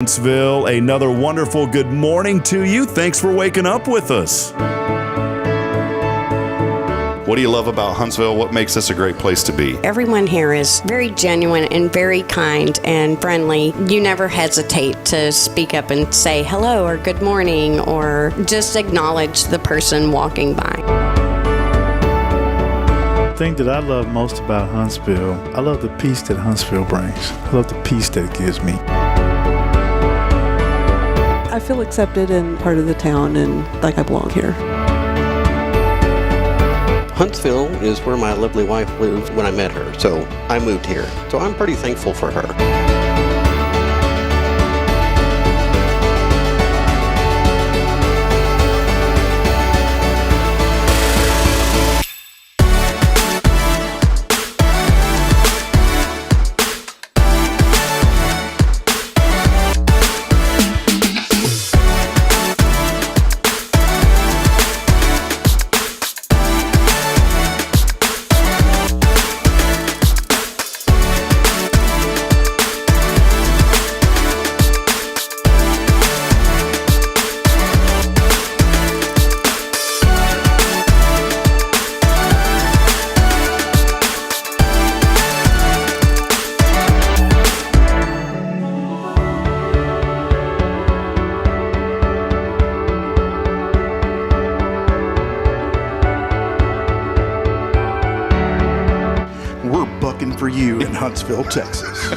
Huntsville, another wonderful good morning to you. Thanks for waking up with us. What do you love about Huntsville? What makes this a great place to be? Everyone here is very genuine and very kind and friendly. You never hesitate to speak up and say hello or good morning or just acknowledge the person walking by. The thing that I love most about Huntsville, I love the peace that Huntsville brings. I love the peace that it gives me. I feel accepted and part of the town and like I belong here. Huntsville is where my lovely wife lived when I met her, so I moved here. So I'm pretty thankful for her. For you in Huntsville, Texas.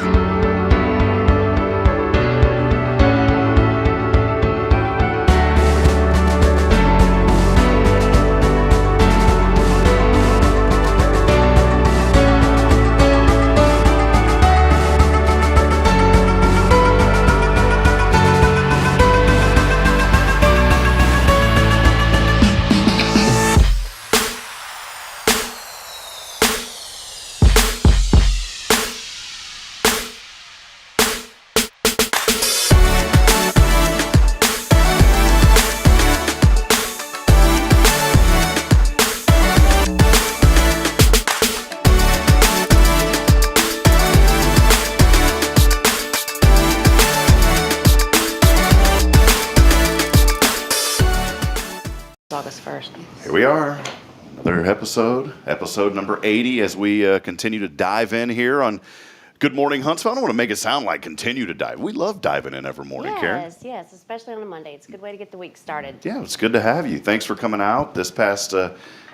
August 1st. Here we are, another episode number 80, as we continue to dive in here on Good Morning Huntsville. I don't want to make it sound like continue to dive. We love diving in every morning, Karen. Yes, especially on a Monday. It's a good way to get the week started. Yeah, it's good to have you. Thanks for coming out. This past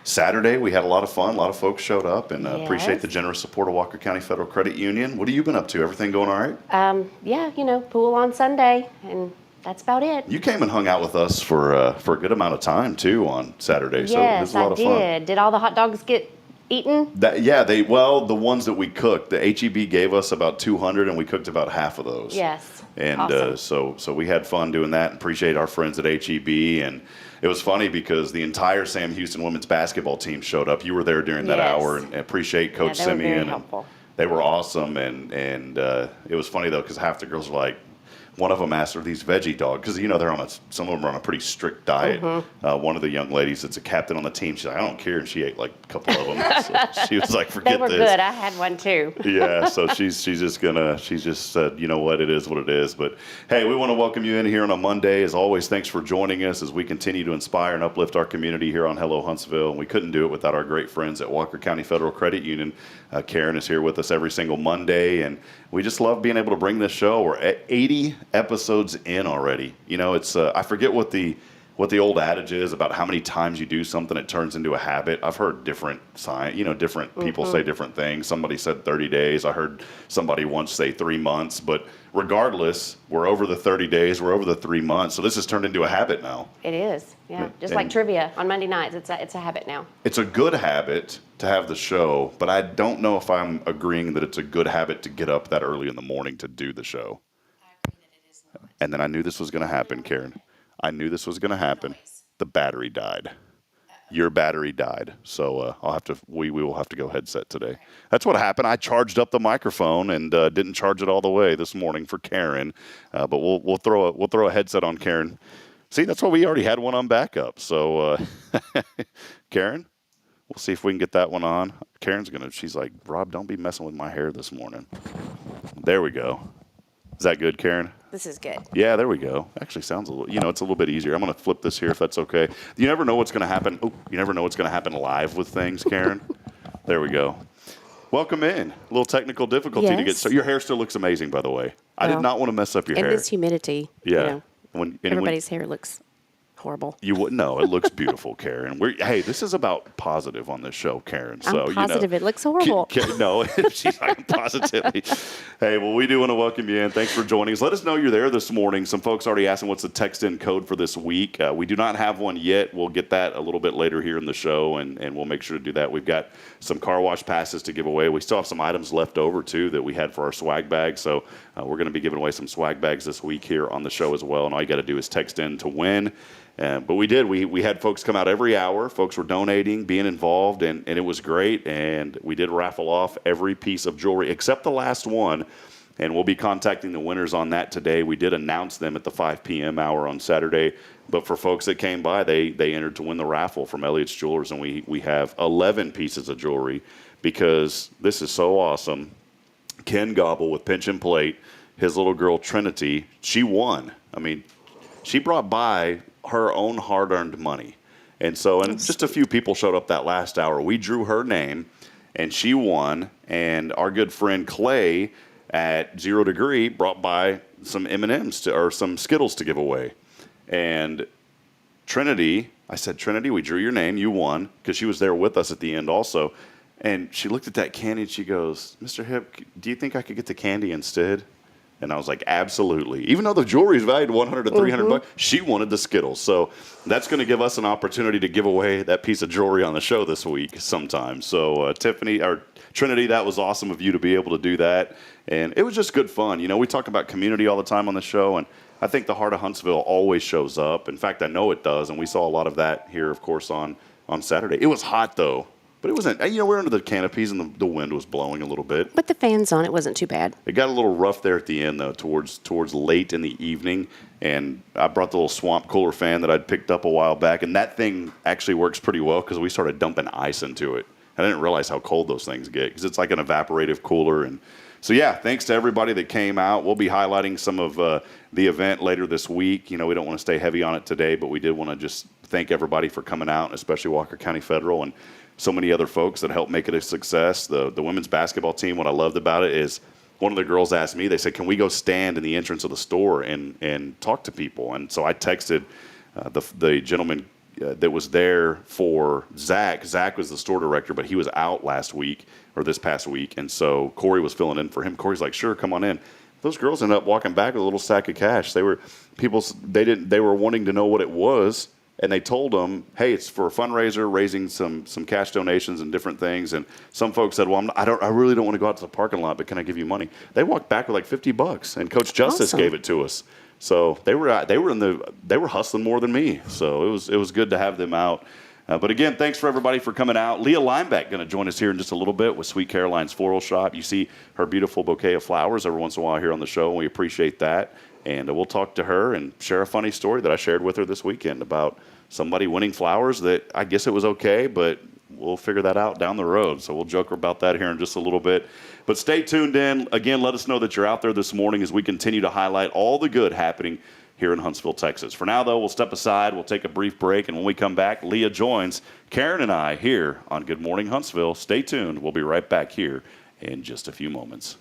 Saturday, we had a lot of fun. A lot of folks showed up, and appreciate the generous support of Walker County Federal Credit Union. What have you been up to? Everything going all right? Pool on Sunday, and that's about it. You came and hung out with us for a good amount of time, too, on Saturday. So it was a lot of fun. Yes, I did. Did all the hot dogs get eaten? The ones that we cooked, the HEB gave us about 200, and we cooked about half of those. Yes. And awesome. So we had fun doing that, and appreciate our friends at HEB. And it was funny because the entire Sam Houston women's basketball team showed up. You were there during that hour, and appreciate Coach Simeon. They were very helpful. They were awesome, and it was funny though because half the girls were like, one of them asked her these veggie dogs because they're some of them are on a pretty strict diet. Mm-hmm. One of the young ladies that's a captain on the team, she's like, I don't care, and she ate like a couple of them. So she was like, forget this. They were good. I had one too. Yeah, so she just said, you know what, it is what it is. But hey, we want to welcome you in here on a Monday. As always, thanks for joining us as we continue to inspire and uplift our community here on Hello Huntsville. And we couldn't do it without our great friends at Walker County Federal Credit Union. Karen is here with us every single Monday, and we just love being able to bring this show. We're at 80 episodes in already. It's I forget what the old adage is about how many times you do something it turns into a habit. I've heard different different people say different things. Somebody said 30 days. I heard somebody once say 3 months. But regardless, we're over the 30 days. We're over the 3 months. So this has turned into a habit now. It is, yeah. Just like trivia on Monday nights. It's a habit now. It's a good habit to have the show, but I don't know if I'm agreeing that it's a good habit to get up that early in the morning to do the show. I agree that it is not. And then I knew this was going to happen, Karen. I knew this was going to happen. The battery died. Your battery died. So we will have to go headset today. That's what happened. I charged up the microphone and didn't charge it all the way this morning for Karen. But we'll throw a headset on Karen. See, that's why we already had one on backup. So Karen, we'll see if we can get that one on. She's like, Rob, don't be messing with my hair this morning. There we go. Is that good, Karen? This is good. Yeah, there we go. Actually sounds a little, it's a little bit easier. I'm going to flip this here if that's okay. You never know what's going to happen. Oh, you never know what's going to happen live with things, Karen. There we go. Welcome in. A little technical difficulty to get started. Your hair still looks amazing, by the way. I did not want to mess up your hair. In this humidity, Yeah. everybody's hair looks horrible. You wouldn't know. It looks beautiful, Karen. Hey, this is about positive on this show, Karen. So, I'm positive it looks horrible. No, she's not positively. Hey, well, we do want to welcome you in. Thanks for joining us. Let us know you're there this morning. Some folks already asking what's the text-in code for this week. We do not have one yet. We'll get that a little bit later here in the show, and we'll make sure to do that. We've got some car wash passes to give away. We still have some items left over, too, that we had for our swag bag. So we're going to be giving away some swag bags this week here on the show as well. And all you got to do is text in to win. But we did. We had folks come out every hour. Folks were donating, being involved, and it was great. And we did raffle off every piece of jewelry except the last one. And we'll be contacting the winners on that today. We did announce them at the 5 p.m. hour on Saturday. But for folks that came by, they entered to win the raffle from Elliott's Jewelers. And we have 11 pieces of jewelry because this is so awesome. Ken Gobble with Pinch and Plate, his little girl Trinity, she won. I mean, she brought by her own hard-earned money. And just a few people showed up that last hour. We drew her name, and she won. And our good friend Clay at 0 Degree brought by some M&Ms or some Skittles to give away. And Trinity, I said, Trinity, we drew your name. You won, because she was there with us at the end also. And she looked at that candy, and she goes, Mr. Hip, do you think I could get the candy instead? And I was like, absolutely. Even though the jewelry is valued $100 to $300, she wanted the Skittles. So that's going to give us an opportunity to give away that piece of jewelry on the show this week sometime. So Trinity, that was awesome of you to be able to do that. And it was just good fun. We talk about community all the time on the show, and I think the heart of Huntsville always shows up. In fact, I know it does, and we saw a lot of that here, of course, on Saturday. It was hot, though. But it wasn't, we're under the canopies and the wind was blowing a little bit. But the fans on, it wasn't too bad. It got a little rough there at the end, though, towards late in the evening. And I brought the little swamp cooler fan that I'd picked up a while back. And that thing actually works pretty well because we started dumping ice into it. I didn't realize how cold those things get because it's like an evaporative cooler. And so, yeah, thanks to everybody that came out. We'll be highlighting some of the event later this week. We don't want to stay heavy on it today, but we did want to just thank everybody for coming out, especially Walker County Federal and so many other folks that helped make it a success. The women's basketball team, what I loved about it is one of the girls asked me, they said, can we go stand in the entrance of the store and talk to people? And so I texted the gentleman that was there for Zach. Zach was the store director, but he was out this past week. And so Corey was filling in for him. Corey's like, sure, come on in. Those girls ended up walking back with a little sack of cash. They were wanting to know what it was. And they told them, hey, it's for a fundraiser, raising some cash donations and different things. And some folks said, well, I really don't want to go out to the parking lot, but can I give you money? They walked back with like $50, and Coach Justice gave it to us. So they were hustling more than me. So it was good to have them out. But again, thanks for everybody for coming out. Leah Lineback going to join us here in just a little bit with Sweet Karoline's Floral Shop. You see her beautiful bouquet of flowers every once in a while here on the show, and we appreciate that. And we'll talk to her and share a funny story that I shared with her this weekend about somebody winning flowers that I guess it was okay, but we'll figure that out down the road. So we'll joke about that here in just a little bit. But stay tuned in. Again, let us know that you're out there this morning as we continue to highlight all the good happening here in Huntsville, Texas. For now, though, we'll step aside. We'll take a brief break. And when we come back, Leah joins Karen and I here on Good Morning Huntsville. Stay tuned. We'll be right back here in just a few moments.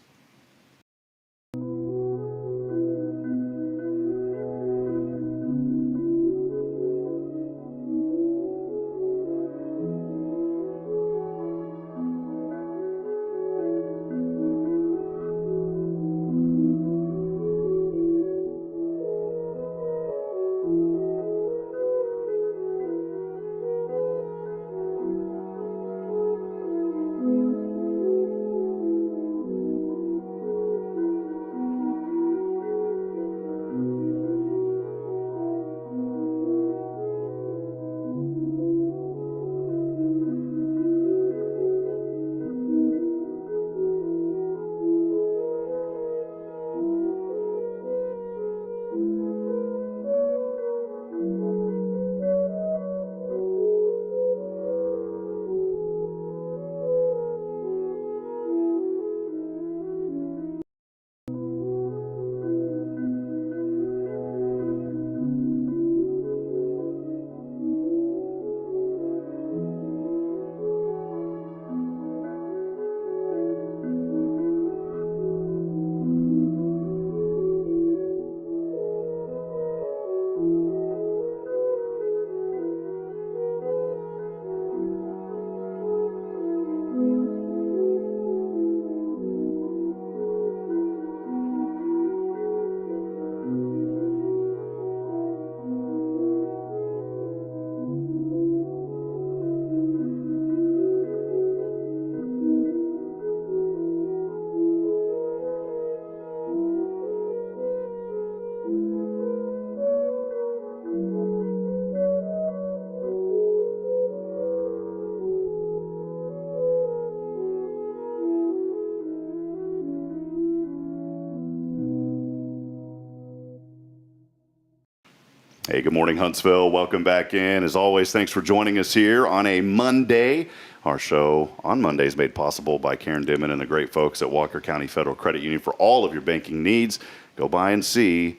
Hey, good morning, Huntsville. Welcome back in. As always, thanks for joining us here on a Monday. Our show on Monday is made possible by Karen Denman and the great folks at Walker County Federal Credit Union. For all of your banking needs, go by and see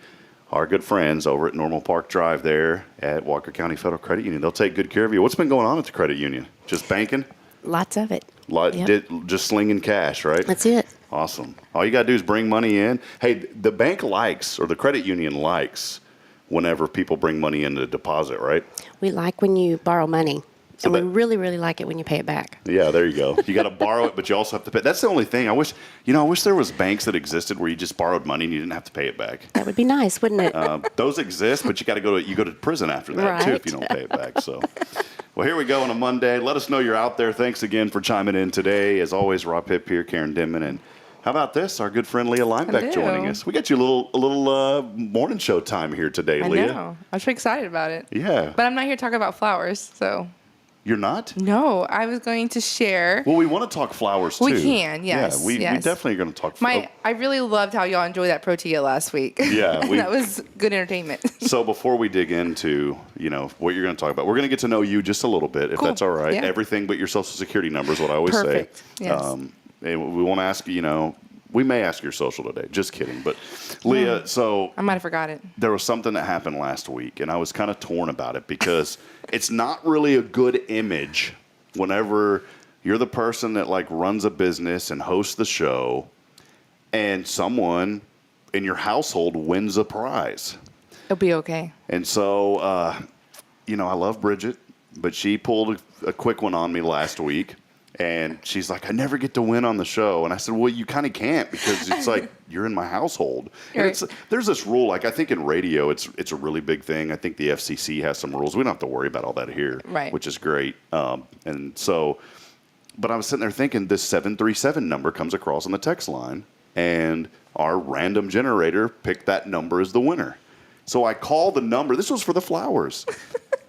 our good friends over at Normal Park Drive there at Walker County Federal Credit Union. They'll take good care of you. What's been going on at the credit union? Just banking? Lots of it. Yep. Just slinging cash, right? That's it. Awesome. All you got to do is bring money in. Hey, the bank likes, or the credit union likes, whenever people bring money in to deposit, right? We like when you borrow money. So And we really, really like it when you pay it back. Yeah, there you go. You got to borrow it, but you also have to pay. That's the only thing. I wish there was banks that existed where you just borrowed money and you didn't have to pay it back. That would be nice, wouldn't it? Those exist, but you got to go to prison after that too if you don't pay it back. So, well, here we go on a Monday. Let us know you're out there. Thanks again for chiming in today. As always, Rob Pip here, Karen Denman, and how about this? Our good friend Leah Lineback joining us. We got you a little morning show time here today, Leah. I know. I'm pretty excited about it. Yeah. But I'm not here to talk about flowers, so. You're not? No, I was going to share. Well, we want to talk flowers too. We can, yes. Yeah, we definitely are going to talk flowers. I really loved how y'all enjoyed that Protea last week. Yeah. That was good entertainment. So before we dig into, what you're going to talk about, we're going to get to know you just a little bit, if that's all right. Yeah. Everything but your social security number is what I always Perfect. say. Yes. And we want to ask you, we may ask your social today. Just kidding. But Leah, so I might have forgot it. there was something that happened last week, and I was kind of torn about it because it's not really a good image whenever you're the person that runs a business and hosts the show and someone in your household wins a prize. It'll be okay. And so, I love Bridget, but she pulled a quick one on me last week. And she's like, I never get to win on the show. And I said, well, you kind of can't because it's like you're in my household. And there's this rule. I think in radio, it's a really big thing. I think the FCC has some rules. We don't have to worry about all that here, right? Which is great. And so, but I was sitting there thinking this 737 number comes across on the text line, and our random generator picked that number as the winner. So I called the number. This was for the flowers.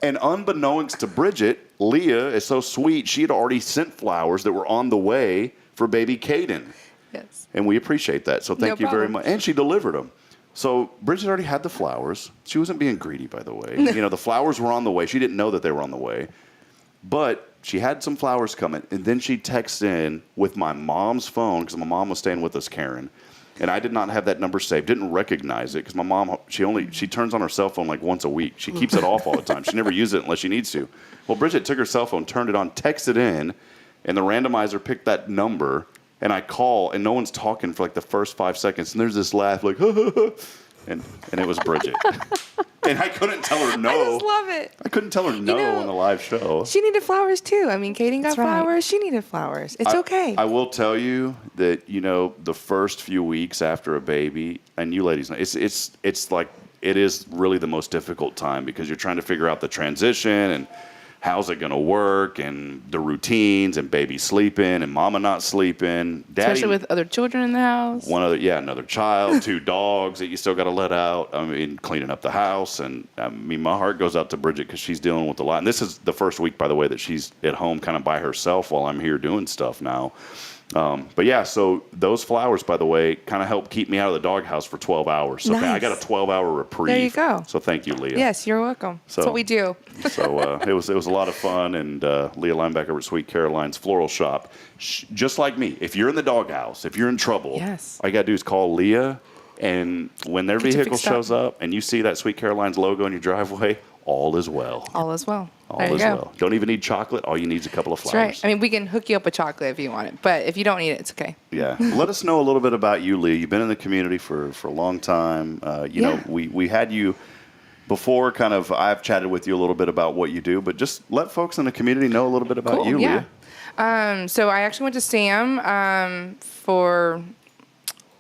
And unbeknownst to Bridget, Leah is so sweet, she had already sent flowers that were on the way for baby Caden. Yes. And we appreciate that. So thank you very much. And she delivered them. So Bridget already had the flowers. She wasn't being greedy, by the way. The flowers were on the way. She didn't know that they were on the way. But she had some flowers coming. And then she texted in with my mom's phone, because my mom was staying with us, Karen. And I did not have that number saved. Didn't recognize it because my mom, she turns on her cell phone once a week. She keeps it off all the time. She never uses it unless she needs to. Well, Bridget took her cell phone, turned it on, texted in, and the randomizer picked that number. And I call, and no one's talking for the first 5 seconds. And there's this laugh and it was Bridget. And I couldn't tell her no. I just love it. I couldn't tell her no on the live show. She needed flowers too. I mean, Kaden got That's right. flowers. She needed flowers. It's okay. I will tell you that the first few weeks after a baby, and you ladies know, it's like it is really the most difficult time because you're trying to figure out the transition and how's it going to work and the routines and baby sleeping and mama not sleeping. Daddy, especially with other children in the house. Another child, 2 dogs that you still got to let out. I mean, cleaning up the house. And my heart goes out to Bridget because she's dealing with a lot. And this is the first week, by the way, that she's at home kind of by herself while I'm here doing stuff now. But yeah, so those flowers, by the way, kind of helped keep me out of the doghouse for 12 hours. So Nice. I got a 12-hour reprieve. There you go. So thank you, Leah. Yes, you're welcome. So- That's what we do. So it was a lot of fun, and Leah Lineback over at Sweet Karoline's Floral Shop. Just like me, if you're in the doghouse, if you're in trouble, Yes. all you got to do is call Leah, and when their Get you vehicle fixed up. shows up and you see that Sweet Karoline's logo in your driveway, all is well. All is well. All There you is go. well. Don't even need chocolate. All you need is a couple of That's flowers. right. I mean, we can hook you up with chocolate if you want it, but if you don't need it, it's okay. Yeah. Let us know a little bit about you, Leah. You've been in the community for a long time. We had you before I've chatted with you a little bit about what you do, but just let folks in the community know a little bit about you, yeah. Leah. So I actually went to SAM for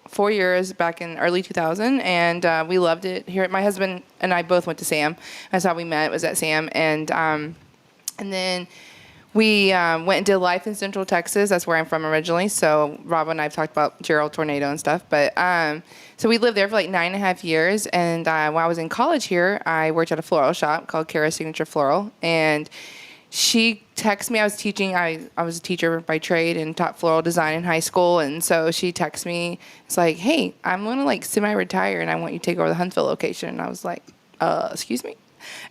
4 years back in early 2000, and we loved it here. My husband and I both went to SAM. That's how we met, was at SAM. And then we went and did life in Central Texas. That's where I'm from originally. So Rob and I have talked about Gerald Tornado and stuff. But so we lived there for 9.5 years. And while I was in college here, I worked at a floral shop called Kara's Signature Floral. And she texted me. I was teaching. I was a teacher by trade and taught floral design in high school. And so she texted me. It's hey, I'm going to semi-retire and I want you to take over the Huntsville location. And I was like, excuse me?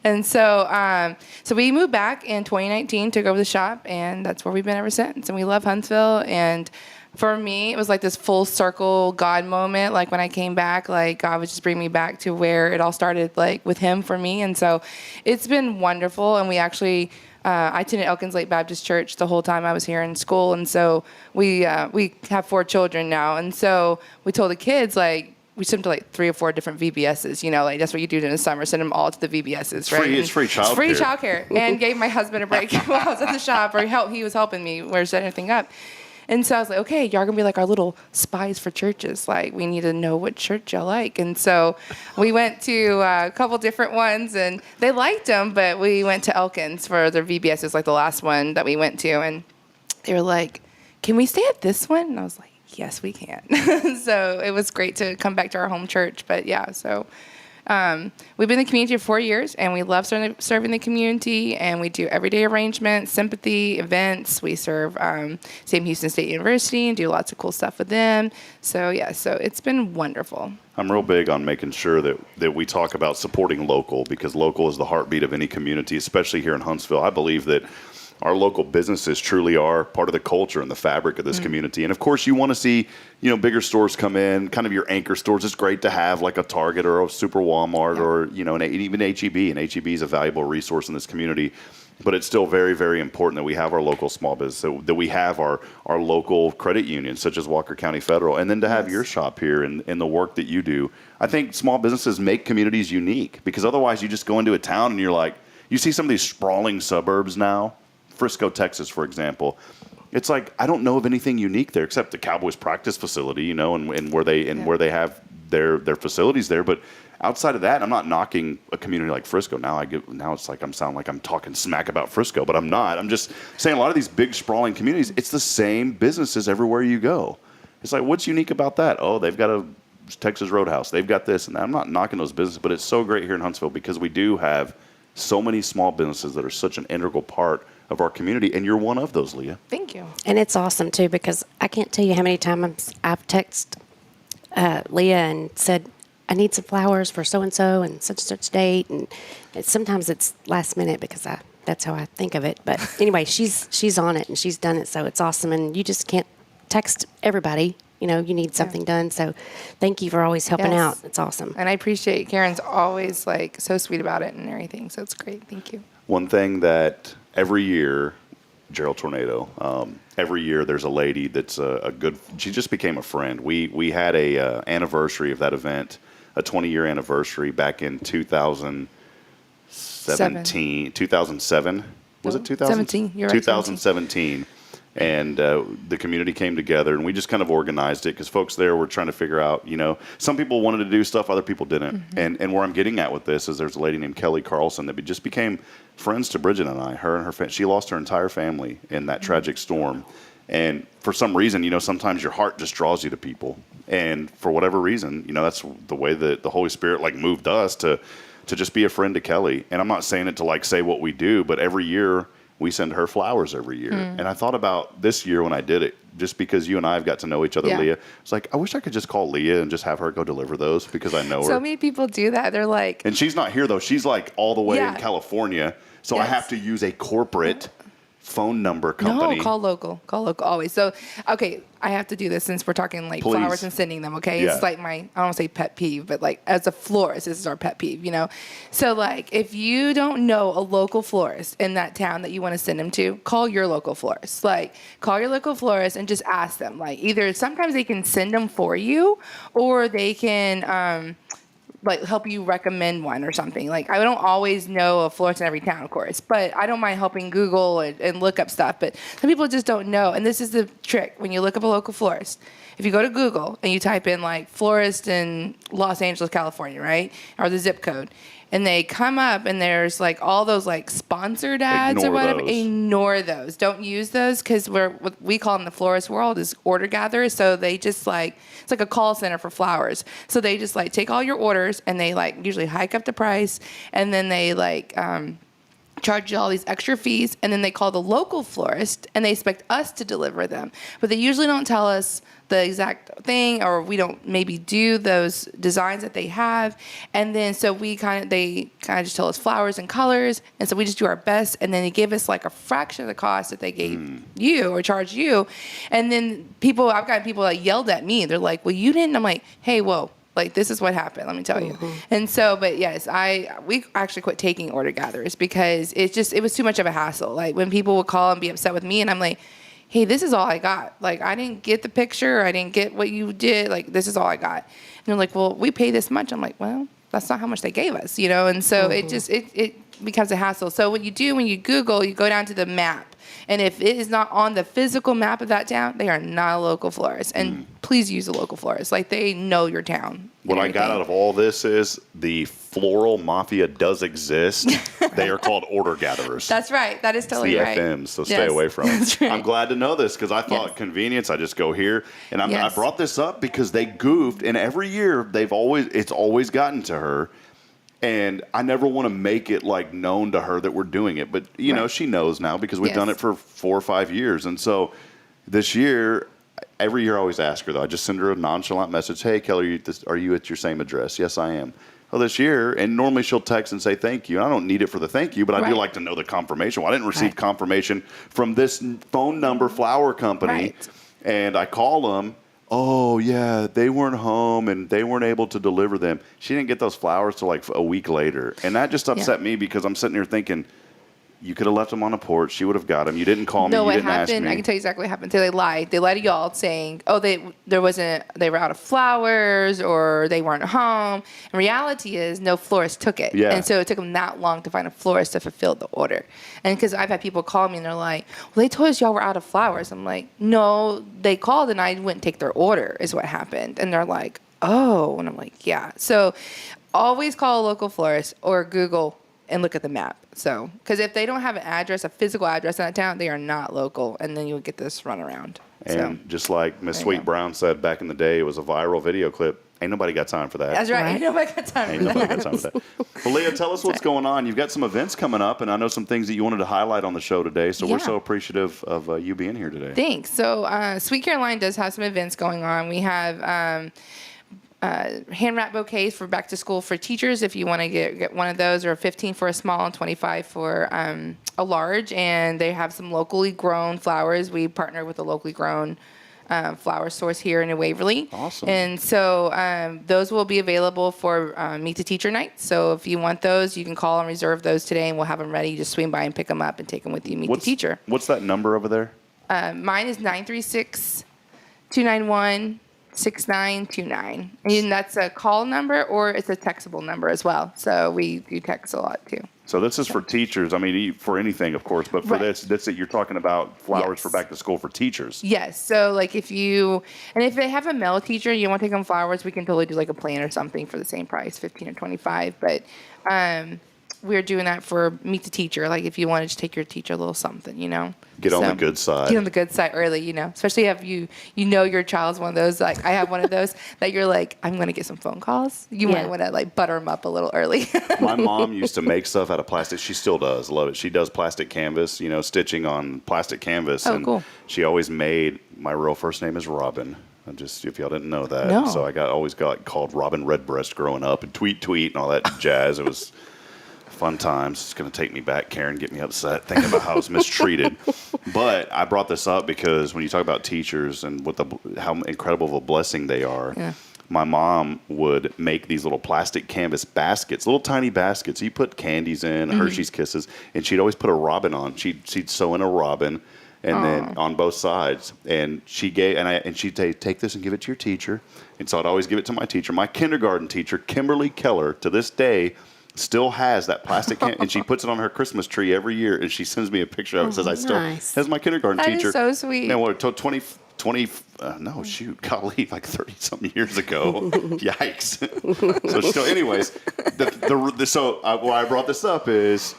And so we moved back in 2019, took over the shop, and that's where we've been ever since. And we love Huntsville. And for me, it was like this full circle God moment. Like when I came back, like God would just bring me back to where it all started, like with Him for me. And so it's been wonderful. And we actually, I attended Elkins Lake Baptist Church the whole time I was here in school. And so we have 4 children now. And so we told the kids, like, we sent them to like 3 or 4 different VBSs, you know, like that's what you do in the summer, send them all to the VBSs, right? It's free childcare. It's free childcare. And gave my husband a break while I was at the shop, or he was helping me, where setting everything up. And so I was like, okay, y'all gonna be like our little spies for churches. Like, we need to know what church y'all like. And so we went to a couple different ones, and they liked them, but we went to Elkins for their VBSs, like the last one that we went to. And they were like, can we stay at this one? And I was like, yes, we can. So it was great to come back to our home church. But yeah, so we've been in the community for 4 years, and we love serving the community, and we do everyday arrangements, sympathy, events. We serve Sam Houston State University and do lots of cool stuff with them. So yeah, so it's been wonderful. I'm real big on making sure that we talk about supporting local, because local is the heartbeat of any community, especially here in Huntsville. I believe that our local businesses truly are part of the culture and the fabric of this community. And of course, you want to see, you know, bigger stores come in, kind of your anchor stores. It's great to have like a Target or a Super Walmart or, you know, even H-E-B. And H-E-B is a valuable resource in this community. But it's still very, very important that we have our local small business, that we have our local credit unions, such as Walker County Federal, and then to have your shop here and the work that you do. I think small businesses make communities unique, because otherwise you just go into a town and you're like, you see some of these sprawling suburbs now, Frisco, Texas, for example. It's like, I don't know of anything unique there except the Cowboys practice facility, you know, and where they have their facilities there. But outside of that, I'm not knocking a community like Frisco. Now it's like I'm sounding like I'm talking smack about Frisco, but I'm not. I'm just saying a lot of these big sprawling communities, it's the same businesses everywhere you go. It's like, what's unique about that? Oh, they've got a Texas Roadhouse. They've got this and that. I'm not knocking those businesses, but it's so great here in Huntsville because we do have so many small businesses that are such an integral part of our community, and you're one of those, Leah. Thank you. And it's awesome, too, because I can't tell you how many times I've texted Leah and said, I need some flowers for so-and-so and such date. And sometimes it's last minute because that's how I think of it. But anyway, she's on it, and she's done it, so it's awesome. And you just can't text everybody. You know, you need something done. So thank you for always helping out. It's awesome. And I appreciate Karen's always, like, so sweet about it and everything. So it's great. Thank you. One thing that every year, Gerald Tornado, every year there's a lady that's a good, she just became a friend. We had a anniversary of that event, a 20-year anniversary back in 2017. 2007? Was it 2017? You're right. 2017. And the community came together, and we just kind of organized it because folks there were trying to figure out, you know, some people wanted to do stuff, other people didn't. And where I'm getting at with this is there's a lady named Kelly Carlson that just became friends to Bridget and I. Her and her family. She lost her entire family in that tragic storm. And for some reason, you know, sometimes your heart just draws you to people. And for whatever reason, you know, that's the way that the Holy Spirit, like, moved us to just be a friend to Kelly. And I'm not saying it to, like, say what we do, but every year we send her flowers every year. And I thought about this year when I did it, just because you and I have got to know each other, Leah. It's like, I wish I could just call Leah and just have her go deliver those because I know her. So many people do that. They're like... And she's not here, though. She's, like, all the way in California. So I have to use a corporate phone number company. No, call local. Call local always. So, okay, I have to do this since we're talking, like, flowers and sending them, okay? It's like my, I don't want to say pet peeve, but, like, as a florist, this is our pet peeve, you know? So, like, if you don't know a local florist in that town that you want to send them to, call your local florist. Like, call your local florist and just ask them. Like, either sometimes they can send them for you, or they can... like help you recommend one or something. Like, I don't always know a florist in every town, of course, but I don't mind helping Google and look up stuff. But some people just don't know. And this is the trick. When you look up a local florist, if you go to Google and you type in, like, florist in Los Angeles, California, right? Or the zip code, and they come up and there's, like, all those, like, sponsored ads or whatever. Ignore those. Don't use those, because what we call in the florist world is order gatherers. So they just, like, it's like a call center for flowers. So they just, like, take all your orders and they, like, usually hike up the price, and then they, like, charge you all these extra fees, and then they call the local florist and they expect us to deliver them. But they usually don't tell us the exact thing, or we don't maybe do those designs that they have. And then so they kind of just tell us flowers and colors, and so we just do our best, and then they give us like a fraction of the cost that they gave you or charge you. And then I've got people that yelled at me. They're like, well, you didn't. I'm like, hey, whoa. Like, this is what happened, let me tell you. And so, but yes, we actually quit taking order gatherers because it was too much of a hassle. Like, when people would call and be upset with me, and I'm like, hey, this is all I got. Like, I didn't get the picture. I didn't get what you did. Like, this is all I got. And they're like, well, we pay this much. I'm like, well, that's not how much they gave us, you know? And so it becomes a hassle. So what you do when you Google, you go down to the map. And if it is not on the physical map of that town, they are not a local florist. And please use a local florist. Like, they know your town. What I got out of all this is the floral mafia does exist. They are called order gatherers. That's right. That is totally it's the right. FMs, so stay away from them. That's right. I'm glad to know this because I thought convenience. I just go here, and I brought this up because they goofed, and every year it's always gotten to her. And I never want to make it like known to her that we're doing it, but you know, she knows now because we've done it for 4 or 5 years. And so this year, every year I always ask her though. I just send her a nonchalant message. Hey, Kelly, are you at your same address? Yes, I am. Well, this year, and normally she'll text and say thank you. I don't need it for the thank you, but I do like to know the confirmation. Well, I didn't receive confirmation from this phone number flower company, and I call them. Oh, yeah, they weren't home and they weren't able to deliver them. She didn't get those flowers till like a week later. And that just upset me because I'm sitting here thinking, you could have left them on a porch. She would have got them. You didn't call me. No, you what didn't ask happened, me. I can tell you exactly what happened. They lied. They lied to y'all saying, oh, they were out of flowers or they weren't home. And reality is no florist took it. Yeah. And so it took them that long to find a florist to fulfill the order. And because I've had people call me and they're like, well, they told us y'all were out of flowers. I'm like, no, they called and I wouldn't take their order is what happened. And they're like, oh. And I'm like, yeah. So always call a local florist or Google and look at the map. So, because if they don't have an address, a physical address in that town, they are not local, and then you'll get this runaround. And just like Miss Sweet Brown said back in the day, it was a viral video clip. Ain't nobody got time for that. That's right. Ain't nobody got time for that. Well, Leah, tell us what's going on. You've got some events coming up, and I know some things that you wanted to highlight on the show today, so we're so appreciative of you being here today. Thanks. So, Sweet Karoline does have some events going on. We have hand wrap bouquets for back to school for teachers if you want to get one of those, or 15 for a small and 25 for a large. And they have some locally grown flowers. We partner with a locally grown flower source here in Waverly. Awesome. And so those will be available for Meet the Teacher night. So if you want those, you can call and reserve those today, and we'll have them ready. You just swing by and pick them up and take them with you. Meet the teacher. What's that number over there? Mine is 936-291. 6929, and that's a call number or it's a textable number as well. So we do text a lot too. So this is for teachers. I mean, for anything, of course, but for this you're talking about flowers for back to school for teachers. Yes. So like if they have a male teacher, you want to take them flowers, we can totally do like a plan or something for the same price, 15 or 25. But we're doing that for Meet the Teacher. Like if you want to just take your teacher a little something, you know. Get on the good side. Get on the good side early, you know. Especially if you know your child's one of those. Like I have one of those that you're like, I'm going to get some phone calls. You might want to like butter them up a little early. My mom used to make stuff out of plastic. She still does. Love it. She does plastic canvas, you know, stitching on plastic canvas. Oh, cool. She always made, my real first name is Robin. Just if y'all didn't know that. No. So I always got called Robin Redbreast growing up, and tweet and all that jazz. It was fun times. It's going to take me back, Karen, get me upset thinking about how I was mistreated. But I brought this up because when you talk about teachers and how incredible of a blessing they are, my mom would make these little plastic canvas baskets, little tiny baskets. You put candies in, Hershey's Kisses, and she'd always put a robin on. She'd sew in a robin, and then on both sides. And she'd say, take this and give it to your teacher. And so I'd always give it to my teacher. My kindergarten teacher, Kimberly Keller, to this day, still has that plastic can, and she puts it on her Christmas tree every year, and she sends me a picture of it. Says, I still, that's my kindergarten teacher. That is so sweet. And what, 20, golly, like 30-something years ago. Yikes. So still, anyways, why I brought this up is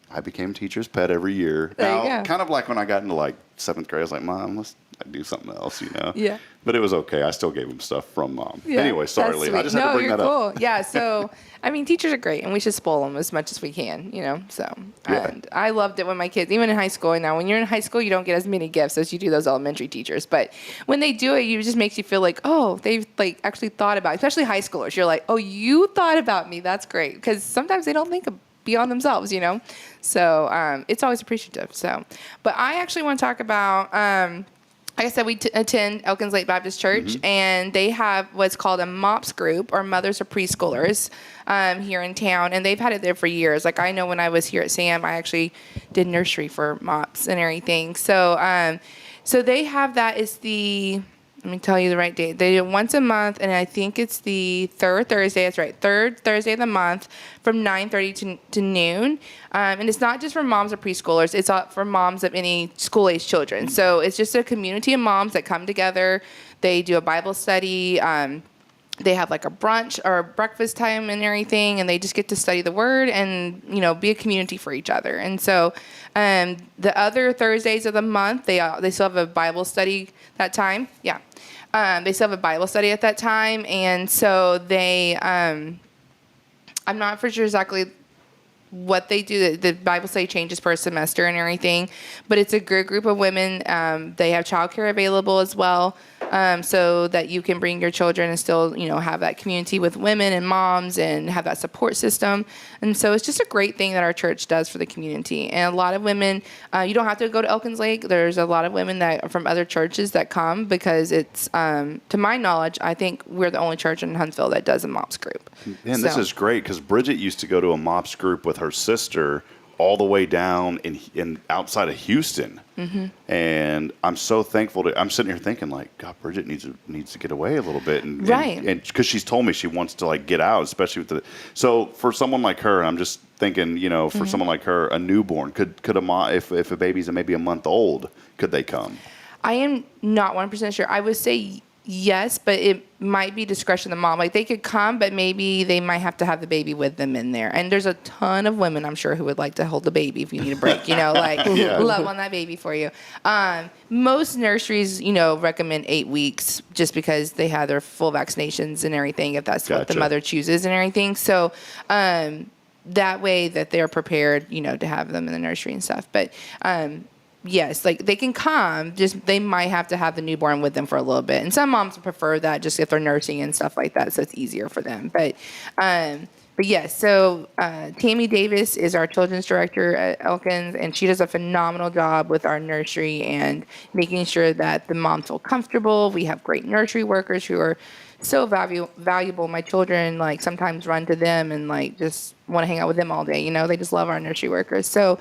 I became teacher's pet every year. There you go. Kind of like when I got into like 7th grade, I was like, Mom, I'd do something else, Yeah. But it was okay. I still gave him stuff from Mom. Yeah, Anyway, sorry, that's Leah. I sweet. just had to bring you're that cool. up. Yeah, so I mean, teachers are great, and we should spoil them as much as we can, So, Yeah. and I loved it when my kids, even in high school. Now, when you're in high school, you don't get as many gifts as you do those elementary teachers. But when they do it, it just makes you feel like, oh, they've like actually thought about it. Especially high schoolers. You're like, oh, you thought about me. That's great, because sometimes they don't think beyond themselves, So it's always appreciative. So, but I actually want to talk about. Like I said, we attend Elkins Lake Baptist Church, and they have what's called a MOPS group, or Mothers of Preschoolers, here in town, and they've had it there for years. Like I know when I was here at SAM, I actually did nursery for MOPS and everything. So, so they have that. It's let me tell you the right date. They do it once a month, and I think it's the third Thursday. That's right, third Thursday of the month from 9:30 to noon. And it's not just for moms of preschoolers. It's for moms of any school-age children. So it's just a community of moms that come together. They do a Bible study. They have like a brunch or breakfast time and everything, and they just get to study the Word and, be a community for each other. And so the other Thursdays of the month, they still have a Bible study that time. Yeah. They still have a Bible study at that time. And so they, I'm not for sure exactly what they do. The Bible study changes per semester and everything, but it's a good group of women. They have childcare available as well, so that you can bring your children and still, have that community with women and moms and have that support system. And so it's just a great thing that our church does for the community. And a lot of women, you don't have to go to Elkins Lake. There's a lot of women that are from other churches that come because it's, to my knowledge, I think we're the only church in Huntsville that does a MOPS group. Man, this is great because Bridget used to go to a MOPS group with her sister all the way down in outside of Houston. And I'm so thankful I'm sitting here thinking like, God, Bridget needs to get away a little bit. And because she's told me she wants to like get out, especially with so for someone like her, I'm just thinking, for someone like her, a newborn, could a mom, if a baby's maybe a month old, could they come? I am not 100% sure. I would say yes, but it might be discretion of the mom. Like they could come, but maybe they might have to have the baby with them in there. And there's a ton of women, I'm sure, who would like to hold the baby if you need a break, love on that baby for you. Most nurseries, recommend 8 weeks just because they have their full vaccinations and everything, if that's what the mother chooses and everything. So, that way that they're prepared, to have them in the nursery and stuff. But, yes, like they can come, just they might have to have the newborn with them for a little bit. And some moms prefer that just if they're nursing and stuff like that, so it's easier for them. But yes, so Tammy Davis is our children's director at Elkins, and she does a phenomenal job with our nursery and making sure that the moms feel comfortable. We have great nursery workers who are so valuable. My children sometimes run to them and just want to hang out with them all day. They just love our nursery workers. So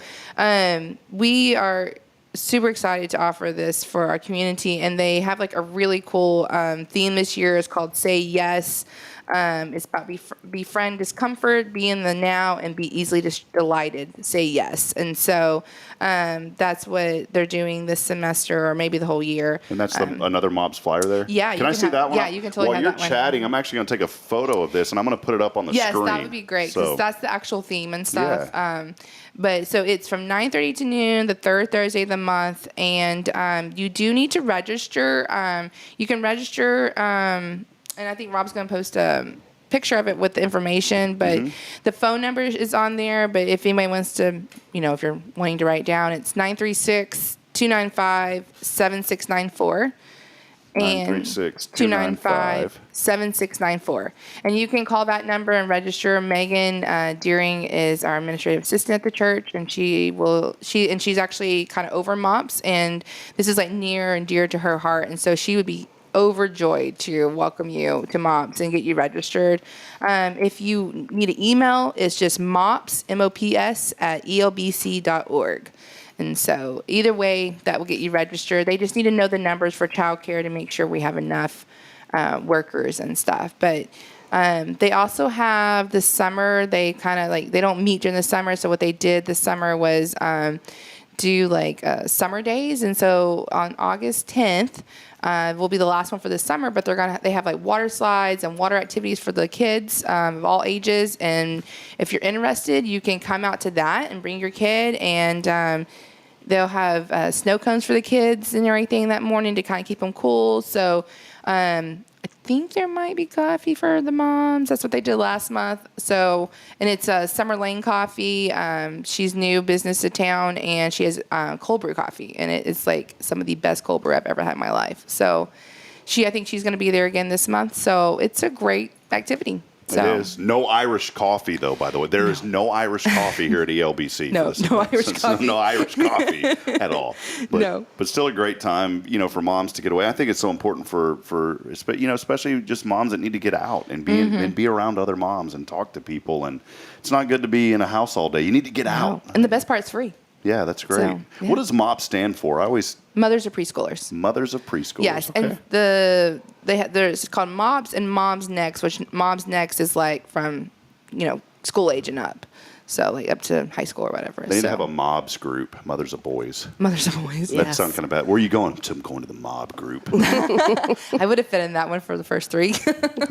we are super excited to offer this for our community, and they have a really cool theme this year. It's called Say Yes. It's about befriend discomfort, be in the now, and be easily delighted. Say yes. And so that's what they're doing this semester, or maybe the whole year. And that's another MOPS flyer there? Yeah. Can I see that one? Yeah, you can totally have that one. While you're chatting, I'm actually going to take a photo of this, and I'm going to put it up on the screen. Yes, that would be great, because that's the actual theme and stuff. Yeah. But so it's from 9:30 to noon, the third Thursday of the month, and you do need to register. You can register, and I think Rob's going to post a picture of it with the information, but the phone number is on there. But if anybody wants to, if you're wanting to write down, it's 936-295-7694. And 295-7694. And you can call that number and register. Megan Deering is our administrative assistant at the church, and she's actually kind of over MOPS, and this is near and dear to her heart, and so she would be overjoyed to welcome you to MOPS and get you registered. If you need an email, it's just MOPS, MOPS, @elbc.org. And so either way, that will get you registered. They just need to know the numbers for childcare to make sure we have enough workers and stuff. But they also have this summer, they kind of they don't meet during the summer. So what they did this summer was do summer days. And so on August 10th, will be the last one for the summer, but they have water slides and water activities for the kids of all ages. And if you're interested, you can come out to that and bring your kid, and they'll have snow cones for the kids and everything that morning to kind of keep them cool. So I think there might be coffee for the moms. That's what they did last month. So, and it's Summer Lane Coffee. She's new business to town, and she has cold brew coffee, and it's like some of the best cold brew I've ever had in my life. So, I think she's going to be there again this month. So it's a great activity. So. It is. No Irish coffee, though, by the way. There is no Irish coffee here at ELBC. No Irish coffee. No Irish coffee at all. But, No. But still a great time, for moms to get away. I think it's so important for especially just moms that need to get out and be around other moms and talk to people. And it's not good to be in a house all day. You need to get out. And the best part, it's free. Yeah, that's great. So, yeah. What does MOP stand for? Mothers of preschoolers. Mothers of preschoolers. Yes, Okay. and there's called MOBS and Moms Next, which Moms Next is like from school age and up, so like up to high school or whatever. They need to have a MOBS group, Mothers of Boys. Mothers of Boys. That sounds kind of bad. Where are you going? I'm going to the MOB group. I would have fit in that one for the first 3.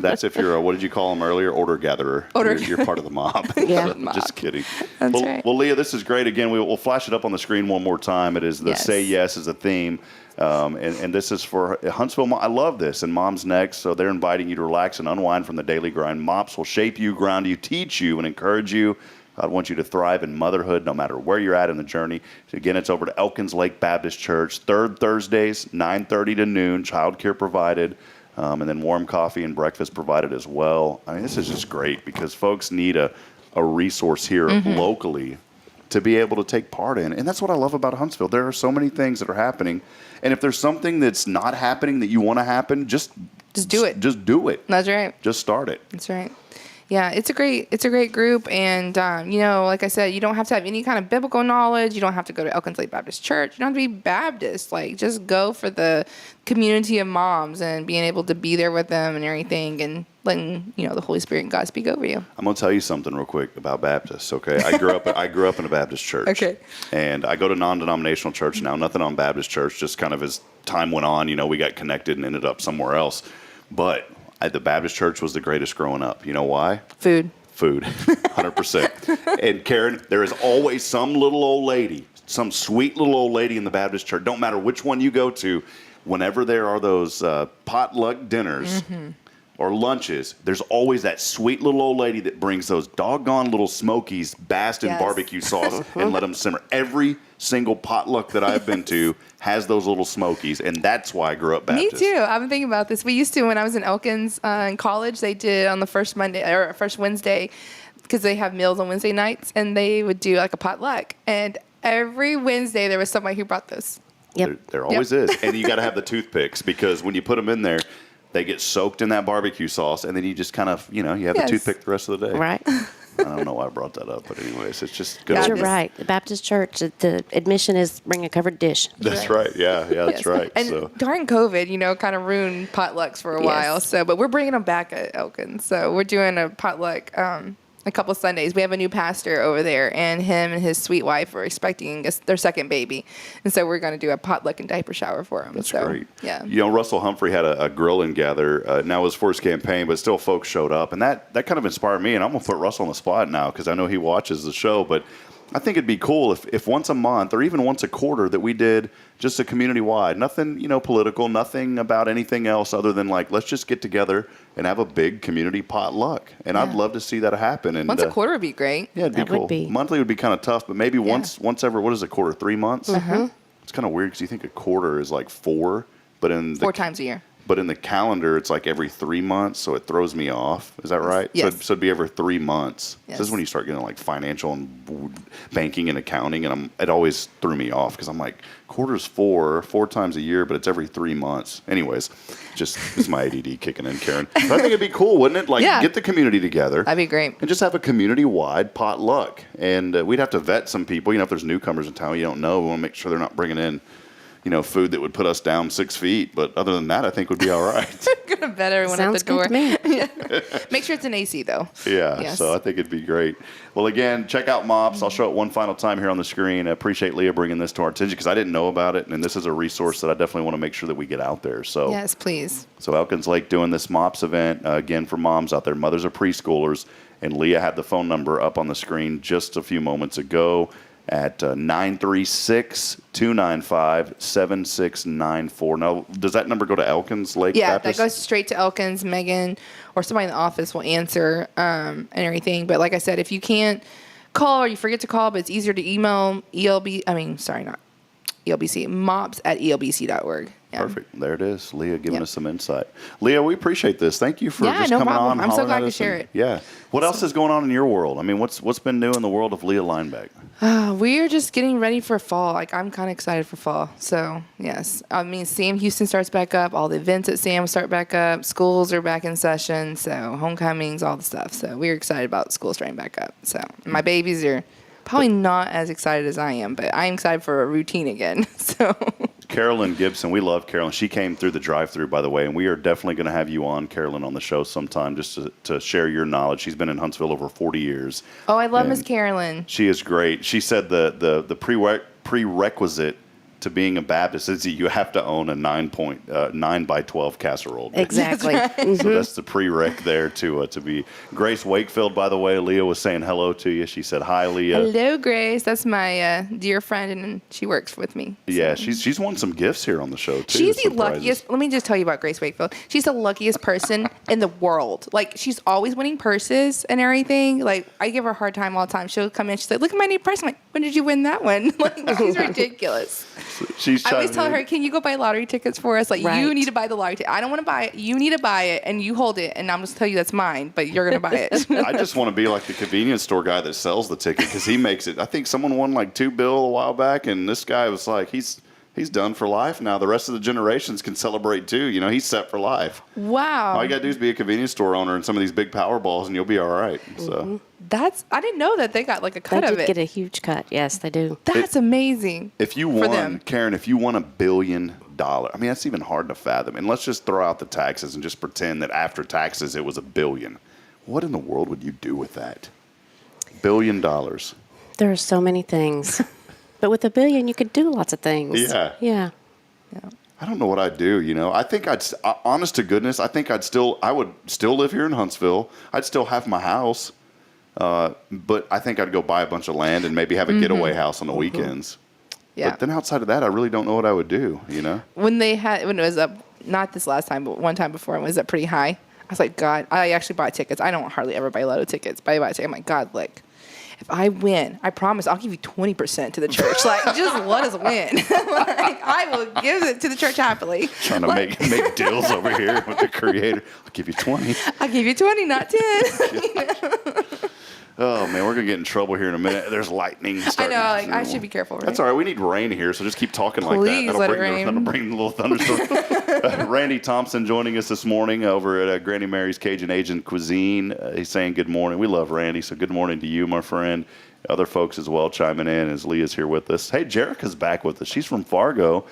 That's if you're what did you call them earlier? Order gatherer. You're part of the mob. Yeah. Just kidding. That's well, right. Well, Leah, this is great. Again, we'll flash it up on the screen one more time. It is the Yes. Say Yes is a theme. And this is for Huntsville. I love this. And Mom's Next. So they're inviting you to relax and unwind from the daily grind. MOPS will shape you, ground you, teach you, and encourage you. God wants you to thrive in motherhood no matter where you're at in the journey. So again, it's over to Elkins Lake Baptist Church, third Thursdays, 9:30 to noon, childcare provided, and then warm coffee and breakfast provided as well. I mean, this is just great because folks need a resource here locally to be able to take part in. And that's what I love about Huntsville. There are so many things that are happening. And if there's something that's not happening that you want to happen, just do it. Just do it. That's right. Just start it. That's right. Yeah, it's a great group, and like I said, you don't have to have any kind of biblical knowledge. You don't have to go to Elkins Lake Baptist Church. You don't have to be Baptist. Like, just go for the community of moms and being able to be there with them and everything, and letting the Holy Spirit and God speak over you. I'm gonna tell you something real quick about Baptists. Okay, I grew up in a Baptist church. Okay, and I go to non-denominational church now. Nothing on Baptist church. Just kind of as time went on, we got connected and ended up somewhere else. But the Baptist church was the greatest growing up. You know why? Food, 100%. And Karen, there is always some little old lady, some sweet little old lady in the Baptist church. Don't matter which one you go to, whenever there are those potluck dinners or lunches, there's always that sweet little old lady that brings those doggone little smokies basked in Yes. barbecue sauce and let them simmer. Every single potluck that I've been to has those little smokies, and that's why I grew up Baptist. Me too. I've been thinking about this. We used to, when I was in Elkins in college, they did on the first Wednesday, because they have meals on Wednesday nights, and they would do like a potluck. And every Wednesday there was somebody who brought this. Yep. There always is. And you got to have the toothpicks, because when you put them in there, they get soaked in that barbecue sauce, and then you just kind of, you have Yes. the toothpick the rest of the day. Right. I don't know why I brought that up, but anyways, it's just good. But old- you're right. The Baptist church, the admission is bring a covered dish. That's right. Yeah, that's Yes. right. And So during COVID, kind of ruined potlucks for a Yes. while. So, but we're bringing them back at Elkins. So we're doing a potluck a couple Sundays. We have a new pastor over there, and him and his sweet wife are expecting their second baby, and so we're going to do a potluck and diaper shower for them. that's so, great. Yeah. Russell Humphrey had a grill and gather. Now it was for his campaign, but still folks showed up, and that kind of inspired me. And I'm gonna put Russell on the spot now because I know he watches the show, but I think it'd be cool if once a month or even once a quarter that we did just a community-wide, nothing, political, nothing about anything else other than like, let's just get together and have a big community potluck. And I'd love to see that happen. And Once a quarter would be great. yeah, it'd be That cool. would be. Monthly would be kind of tough, but maybe once every, what is a quarter, 3 months? It's kind of weird because you think a quarter is like 4, but in 4 times a year. But in the calendar, it's like every 3 months, so it throws me off. Is that right? Yes. So it'd be every 3 months. Yes. This is when you start getting like financial and banking and accounting, and it always threw me off because I'm like, quarter's 4 times a year, but it's every 3 months. Anyways, just it's my ADD kicking in, Karen. But I think it'd be cool, wouldn't it? Like Yeah. get the community together. That'd be great. And just have a community-wide potluck. And we'd have to vet some people. If there's newcomers in town you don't know, we want to make sure they're not bringing in, food that would put us down 6 feet. But other than that, I think would be all right. Gonna bet everyone Sounds at the door. good to me. Make sure it's an AC though. Yeah, Yes. so I think it'd be great. Well, again, check out MOPS. I'll show it one final time here on the screen. I appreciate Leah bringing this to our attention because I didn't know about it, and this is a resource that I definitely want to make sure that we get out there. So, Yes, please. So Elkins Lake doing this MOPS event, again, for moms out there, mothers of preschoolers, and Leah had the phone number up on the screen just a few moments ago. at 936-295-7694. Now, does that number go to Elkins Lake Baptist? That goes straight to Elkins. Megan or somebody in the office will answer and everything. But like I said, if you can't call or you forget to call, but it's easier to email mops@elbc.org. Yeah. Perfect. There it is. Leah giving us some insight. Leah, we appreciate this. Thank you for just no coming problem. on. I'm so hollering glad at to us share and- it. Yeah. What else is going on in your world? I mean, what's been new in the world of Leah Lineback? We're just getting ready for fall. Like, I'm kind of excited for fall. So, yes. I mean, Sam Houston starts back up. All the events at Sam start back up. Schools are back in session. So, homecomings, all the stuff. So, we're excited about school starting back up. So, my babies are probably not as excited as I am, but I'm excited for a routine again. So, Karoline Gibson, we love Karoline. She came through the drive-thru, by the way, and we are definitely going to have you on, Karoline, on the show sometime just to share your knowledge. She's been in Huntsville over 40 years. oh, I love And Miss Karoline. She is great. She said the prerequisite to being a Baptist is that you have to own a 9 by 12 casserole. Exactly. So that's the prereq there to be. Grace Wakefield, by the way, Leah was saying hello to you. She said, hi, Leah. Hello, Grace. That's my dear friend, and she works with me. Yeah, she's won some gifts here on the show, too. She's the surprises. luckiest. Let me just tell you about Grace Wakefield. She's the luckiest person in the world. Like, she's always winning purses and everything. Like, I give her a hard time all the time. She'll come in. She's like, look at my new purse. I'm like, when did you win that one? Like, she's ridiculous. She's I always chiming tell in. her, can you go buy lottery tickets for us? Like, Right. you need to buy the lottery ticket. I don't want to buy it. You need to buy it, and you hold it, and I'm just tell you that's mine, but you're going to buy it. I just want to be like the convenience store guy that sells the ticket because he makes it. I think someone won like $2 billion a while back, and this guy was like, he's done for life now. The rest of the generations can celebrate too. You know, he's set for life. Wow. All you got to do is be a convenience store owner in some of these big Powerballs, and you'll be all right. So I didn't know that they got like a They cut of did it. get a huge cut. Yes, they do. That's amazing. if you for won, them. Karen, if you won $1 billion, I mean, that's even hard to fathom. And let's just throw out the taxes and just pretend that after taxes it was $1 billion. What in the world would you do with that? $1 billion. There are so many things. But with $1 billion, you could do lots of things. Yeah. Yeah. I don't know what I'd do. You know, I think honest to goodness, I think I would still live here in Huntsville. I'd still have my house, but I think I'd go buy a bunch of land and maybe have a getaway house on the weekends. Yeah. But then outside of that, I really don't know what I would do. You know, When it was up, not this last time, but one time before, it was up pretty high. I was like, God, I actually bought tickets. I don't hardly ever buy lotto tickets, but I buy tickets. I'm like, God, look, if I win, I promise I'll give you 20% to the church. Like, just let us win. Like, I will give it to the church happily. trying to make deals over here with the Creator. I'll give you 20. I'll give you 20, not 10. Oh man, we're gonna get in trouble here in a minute. There's lightning. I know, like, I should be careful. Right? That's all right. We need rain here, so just keep talking like that. Please let it That'll rain. bring the little thunderstorm. Randy Thompson joining us this morning over at Granny Mary's Cajun Agent Cuisine. He's saying good morning. We love Randy, so good morning to you, my friend. Other folks as well chiming in as Leah's here with us. Hey, Jerica's back with us. She's from Fargo,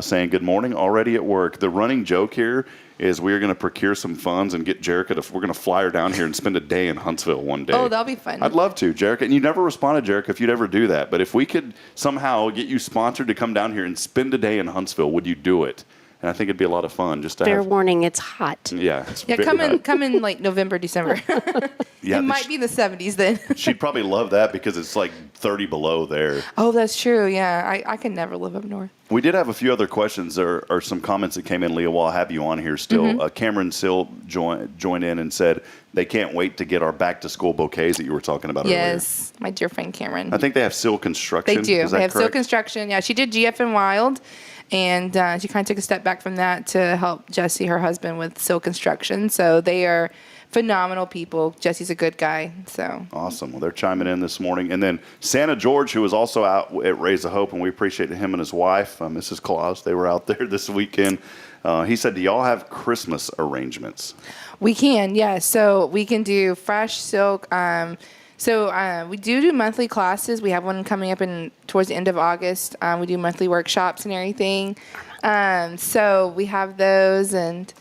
saying good morning, already at work. The running joke here is we're going to procure some funds and get Jerica we're going to fly her down here and spend a day in Huntsville one day. Oh, that'll be fun. I'd love to, Jerica. And you never responded, Jerica, if you'd ever do that. But if we could somehow get you sponsored to come down here and spend a day in Huntsville, would you do it? And I think it'd be a lot of fun just to Fair have. warning, it's hot. Yeah. It's Yeah, very hot. come in like November, December. Yeah, It might be in the 70s then. She'd probably love that because it's like 30 below there. Oh, that's true. Yeah, I can never live up north. We did have a few other questions or some comments that came in, Leah, while I have you on here still. Mm-hmm. Cameron Sill joined in and said they can't wait to get our back-to-school bouquets that you were talking about earlier. Yes, my dear friend Cameron. I think they have Sill Construction. They do. Is that They have Silk correct? Construction. Yeah, she did GF and Wild, and she kind of took a step back from that to help Jesse, her husband, with Silk Construction. So they are phenomenal people. Jesse's a good guy. So Awesome. Well, they're chiming in this morning. And then Santa George, who was also out at Raise the Hope, and we appreciate him and his wife, Mrs. Claus. They were out there this weekend. He said, do y'all have Christmas arrangements? we can, yeah. So we can do fresh silk. So we do monthly classes. We have one coming up towards the end of August. We do monthly workshops and everything. So we have those, and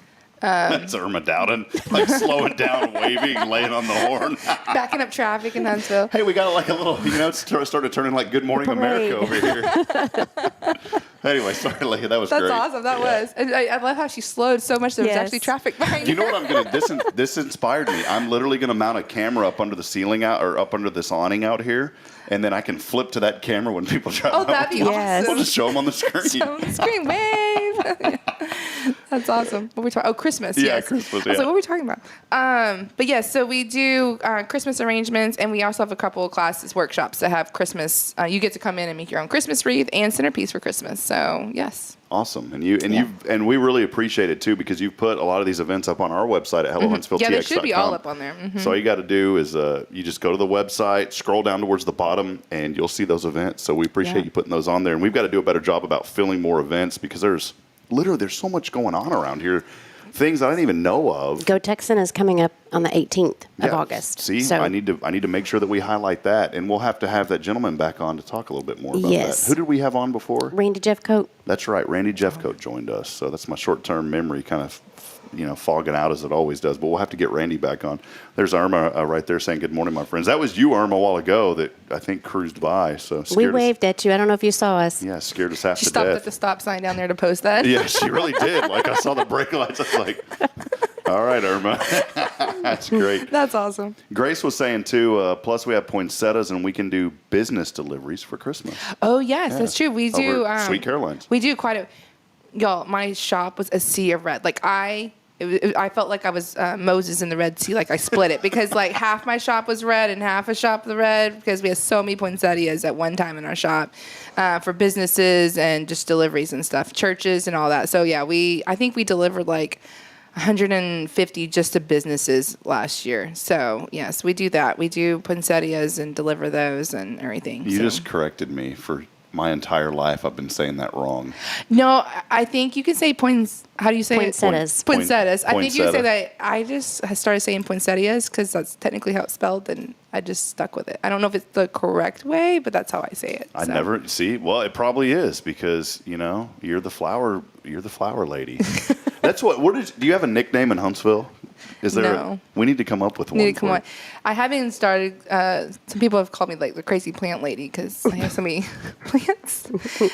That's Irma Dowden, like slowing down, waving, laying on the horn. Backing up traffic in Huntsville. Hey, we got like a little, it started turning like Good Morning America over here. Anyway, sorry, Leah, that was That's great. awesome. That was. I love how she slowed so much there was Yes. actually traffic behind You know her. what I'm going to, this inspired me. I'm literally going to mount a camera up under the ceiling or up under this awning out here, and then I can flip to that camera when people drive Oh, by. that'd be Yes. We'll awesome. just show them on the screen. So scream wave. That's awesome. What we talking? Oh, Christmas. Yeah, yes. Christmas, I was yeah. like, what are we talking about? But yes, so we do Christmas arrangements, and we also have a couple of classes, workshops that have Christmas. You get to come in and make your own Christmas wreath and centerpiece for Christmas. So yes. Awesome, and we really appreciate it too, because you've put a lot of these events up on our website at HelloHuntsvilleTX.com. Yeah, they should be all up on there. So all you got to do is you just go to the website, scroll down towards the bottom, and you'll see those events. So we appreciate you putting those on there, and we've got to do a better job about filling more events, because there's so much going on around here, things I didn't even know of. Go Texan is coming up on the 18th of Yeah. August. See, so I need to make sure that we highlight that, and we'll have to have that gentleman back on to talk a little bit more about Yes. that. Who did we have on before? Randy Jeffcoat. That's right, Randy Jeffcoat joined us. So that's my short-term memory kind of, fogging out as it always does. But we'll have to get Randy back on. There's Irma right there saying good morning, my friends. That was you, Irma, a while ago that I think cruised by. So We scared us. waved at you. I don't know if you saw us. Yeah, scared us half She to stopped death. at the stop sign down there to post that. Yeah, she really did. Like I saw the brake lights. I was like, all right, Irma. That's great. That's awesome. Grace was saying too, plus we have poinsettias and we can do business deliveries for Christmas. Oh yes, that's true. We do. Over at Sweet Karoline's. We do quite a. Y'all, my shop was a sea of red. Like I felt like I was Moses in the Red Sea. Like I split it because like half my shop was red and half a shop was red because we had so many poinsettias at one time in our shop for businesses and just deliveries and stuff, churches and all that. So yeah, I think we delivered like 150 just to businesses last year. So yes, we do that. We do poinsettias and deliver those and everything. You so. just corrected me. For my entire life, I've been saying that wrong. No, I think you can say how do you say Poinsettias. it? Poinsettias. I think you can say poinsettia. that. I just started saying poinsettias because that's technically how it's spelled, and I just stuck with it. I don't know if it's the correct way, but that's how I say it. I so. never see. Well, it probably is because you're the flower lady. That's what. Do you have a nickname in Huntsville? Is there? No. We need to come up with one. Need to come for on. I haven't started. Some people have called me like the crazy plant lady because I have so many plants,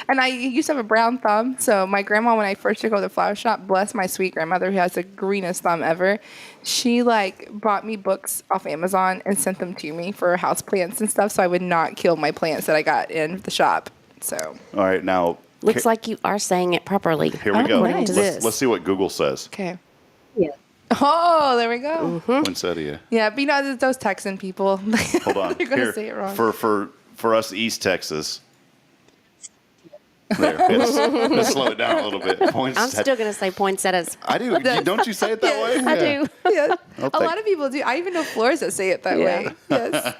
and I used to have a brown thumb. So my grandma, when I first took over the flower shop, bless my sweet grandmother who has the greenest thumb ever. She like bought me books off Amazon and sent them to me for house plants and stuff, so I would not kill my plants that I got in the shop. So All right, now Looks like you are saying it properly. here we go. According to this. Let's see what Google says. okay. Yeah. Oh, there we go. Poinsettia. Yeah, but those Texan people. Hold on. They're gonna Here, say it wrong. For us East Texas. There. Let's slow it down a little bit. I'm still going to say poinsettias. I do. Don't you say it that way? I do. Yeah. I'll A take- lot of people do. I even know floors that say it that way. Yes.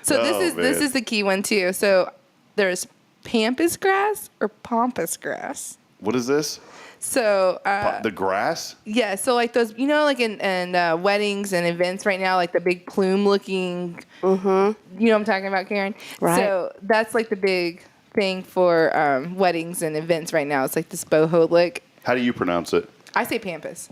So this man. is the key one too. So there's pampas grass or pampas grass. What is this? So The grass? yeah, so like those, like in weddings and events right now, like the big plume looking. Mm-hmm. You know what I'm talking about, Karen? Right. So that's like the big thing for weddings and events right now. It's like this boho look. How do you pronounce it? I say pampas.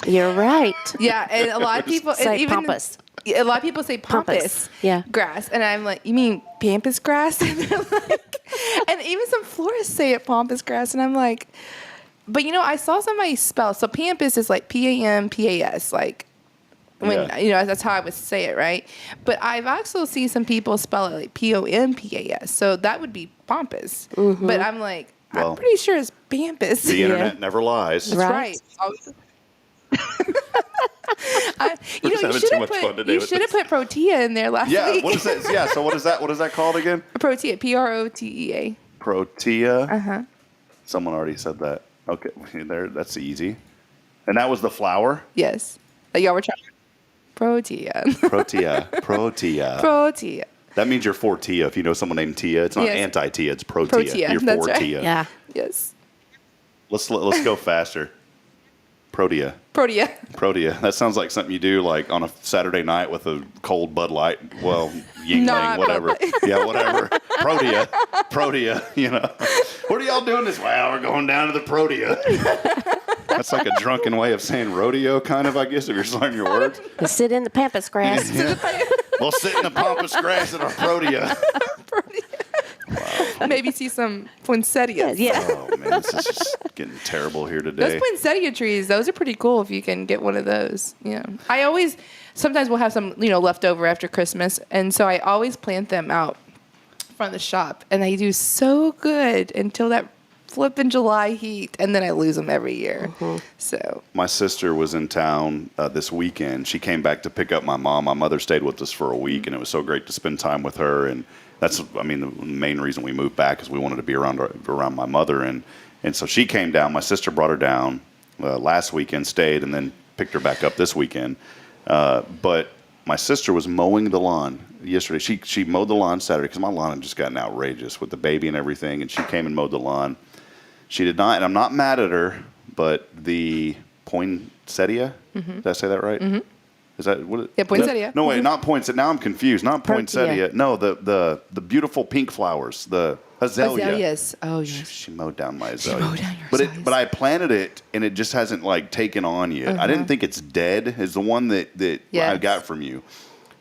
You're right. Yeah, and a lot of people Say even pampas. A lot of people say pampas, Pampas, yeah. grass, and I'm like, you mean pampas grass? And they're like, and even some florists say it pampas grass, and I'm like, but I saw somebody spell so pampas is like PAMPAS, like when that's how I would say it, right? But I've also seen some people spell it like POMPAS, so that would be pampas. But I'm like, Well, I'm pretty sure it's pampas. The internet never lies. That's right. We're just having too much fun today You with should have this. put protea in there last Yeah, week. what is that? Yeah, so what is that? What is that called again? Protea, Protea. Protea. Uh-huh. Someone already said that. Okay, there. That's easy. And that was the flower. Yes. That y'all were trying. Protea. Protea. Protea. Protea. That means you're for Tia. If you know someone named Tia, it's not Yes. anti-Tia. It's pro-Tia. Protea, You're that's for right. Tia. Yeah. Yes. Let's go faster. Protea. Protea. Protea. That sounds like something you do like on a Saturday night with a cold Bud Light. Well, Yingling, Not whatever. Bud Light. Yeah, whatever. Protea. What are y'all doing this? Well, we're going down to the Protea. That's like a drunken way of saying rodeo, kind of, I guess, if you're slurring your words. Sit in the pampas grass. We'll sit in the pampas grass at our Protea. Maybe see some poinsettias. Yeah. Oh, man, this is just getting terrible here today. Those poinsettia trees, those are pretty cool if you can get one of those. Yeah. Sometimes we'll have some, left over after Christmas. And so I always plant them out front of the shop. And they do so good until that flipping July heat. And then I lose them every year. Mm-hmm. So My sister was in town this weekend. She came back to pick up my mom. My mother stayed with us for a week, and it was so great to spend time with her. And that's, the main reason we moved back is we wanted to be around my mother. And so she came down. My sister brought her down last weekend, stayed, and then picked her back up this weekend. But my sister was mowing the lawn yesterday. She mowed the lawn Saturday because my lawn had just gotten outrageous with the baby and everything. And she came and mowed the lawn. She did not, and I'm not mad at her, but the poinsettia, did I say that right? Mm-hmm. Is that what it? Yeah, poinsettia. No, wait, not poinsettia. Now I'm confused. Not poinsettia. No, the beautiful pink flowers, the azalea. azaleas. Oh, yes. She mowed down my azalea. mowed down your but azaleas. but I planted it, and it just hasn't taken on yet. I didn't think it's dead. It's the one that I Yes. got from you,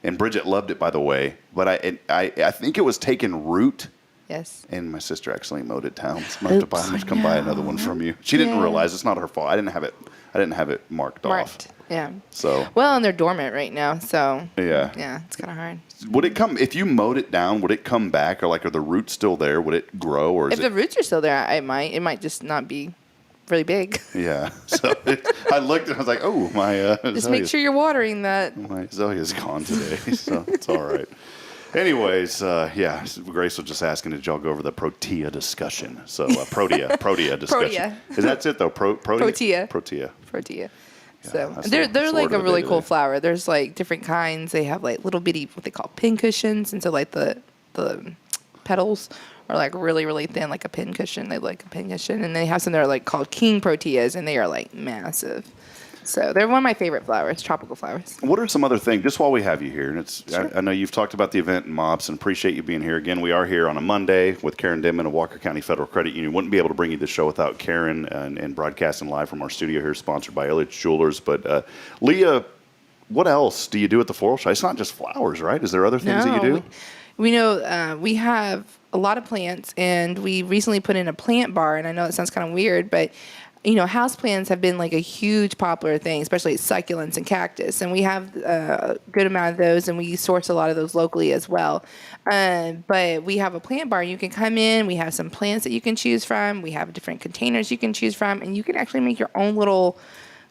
and Bridget loved it, by the way. But I think it was taking root. Yes. And my sister accidentally mowed it down. So I'm gonna have to come buy another one from you. She didn't realize it's not her fault. I didn't have it marked off. Yeah. So Well, and they're dormant right now, so yeah. yeah, it's kind of hard. Would it come if you mowed it down? Would it come back, or are the roots still there? Would it grow, or is If the roots are still there, it might. It might just not be really big. Yeah. So I looked and I was like, oh my. Just make sure you're watering that. My azalea's gone today, so it's all right. Anyways, Grace was just asking, did y'all go over the Protea discussion? So Protea discussion. Protea. Is that it though? Protea. Protea. Protea. Yeah, So that's they're the like word a of the really day cool today. flower. There's different kinds. They have little bitty what they call pin cushions, and so the petals are really really thin, like a pin cushion. They look like a pin cushion, and they have some that are called king proteas, and they are massive. So they're one of my favorite flowers, tropical flowers. What are some other things, just while we have you here? And I know you've talked about the event in MOPS, and appreciate you being here. Again, we are here on a Monday with Karen Denman of Walker County Federal Credit Union. Wouldn't be able to bring you the show without Karen and broadcasting live from our studio here, sponsored by Elliott Jewelers. But Leah, what else do you do at the Floral Shop? It's not just flowers, right? Is there other things that you do? We know we have a lot of plants, and we recently put in a plant bar. And I know it sounds kind of weird, but house plants have been a huge popular thing, especially succulents and cactus. And we have a good amount of those, and we source a lot of those locally as well. But we have a plant bar. You can come in. We have some plants that you can choose from. We have different containers you can choose from, and you can actually make your own little,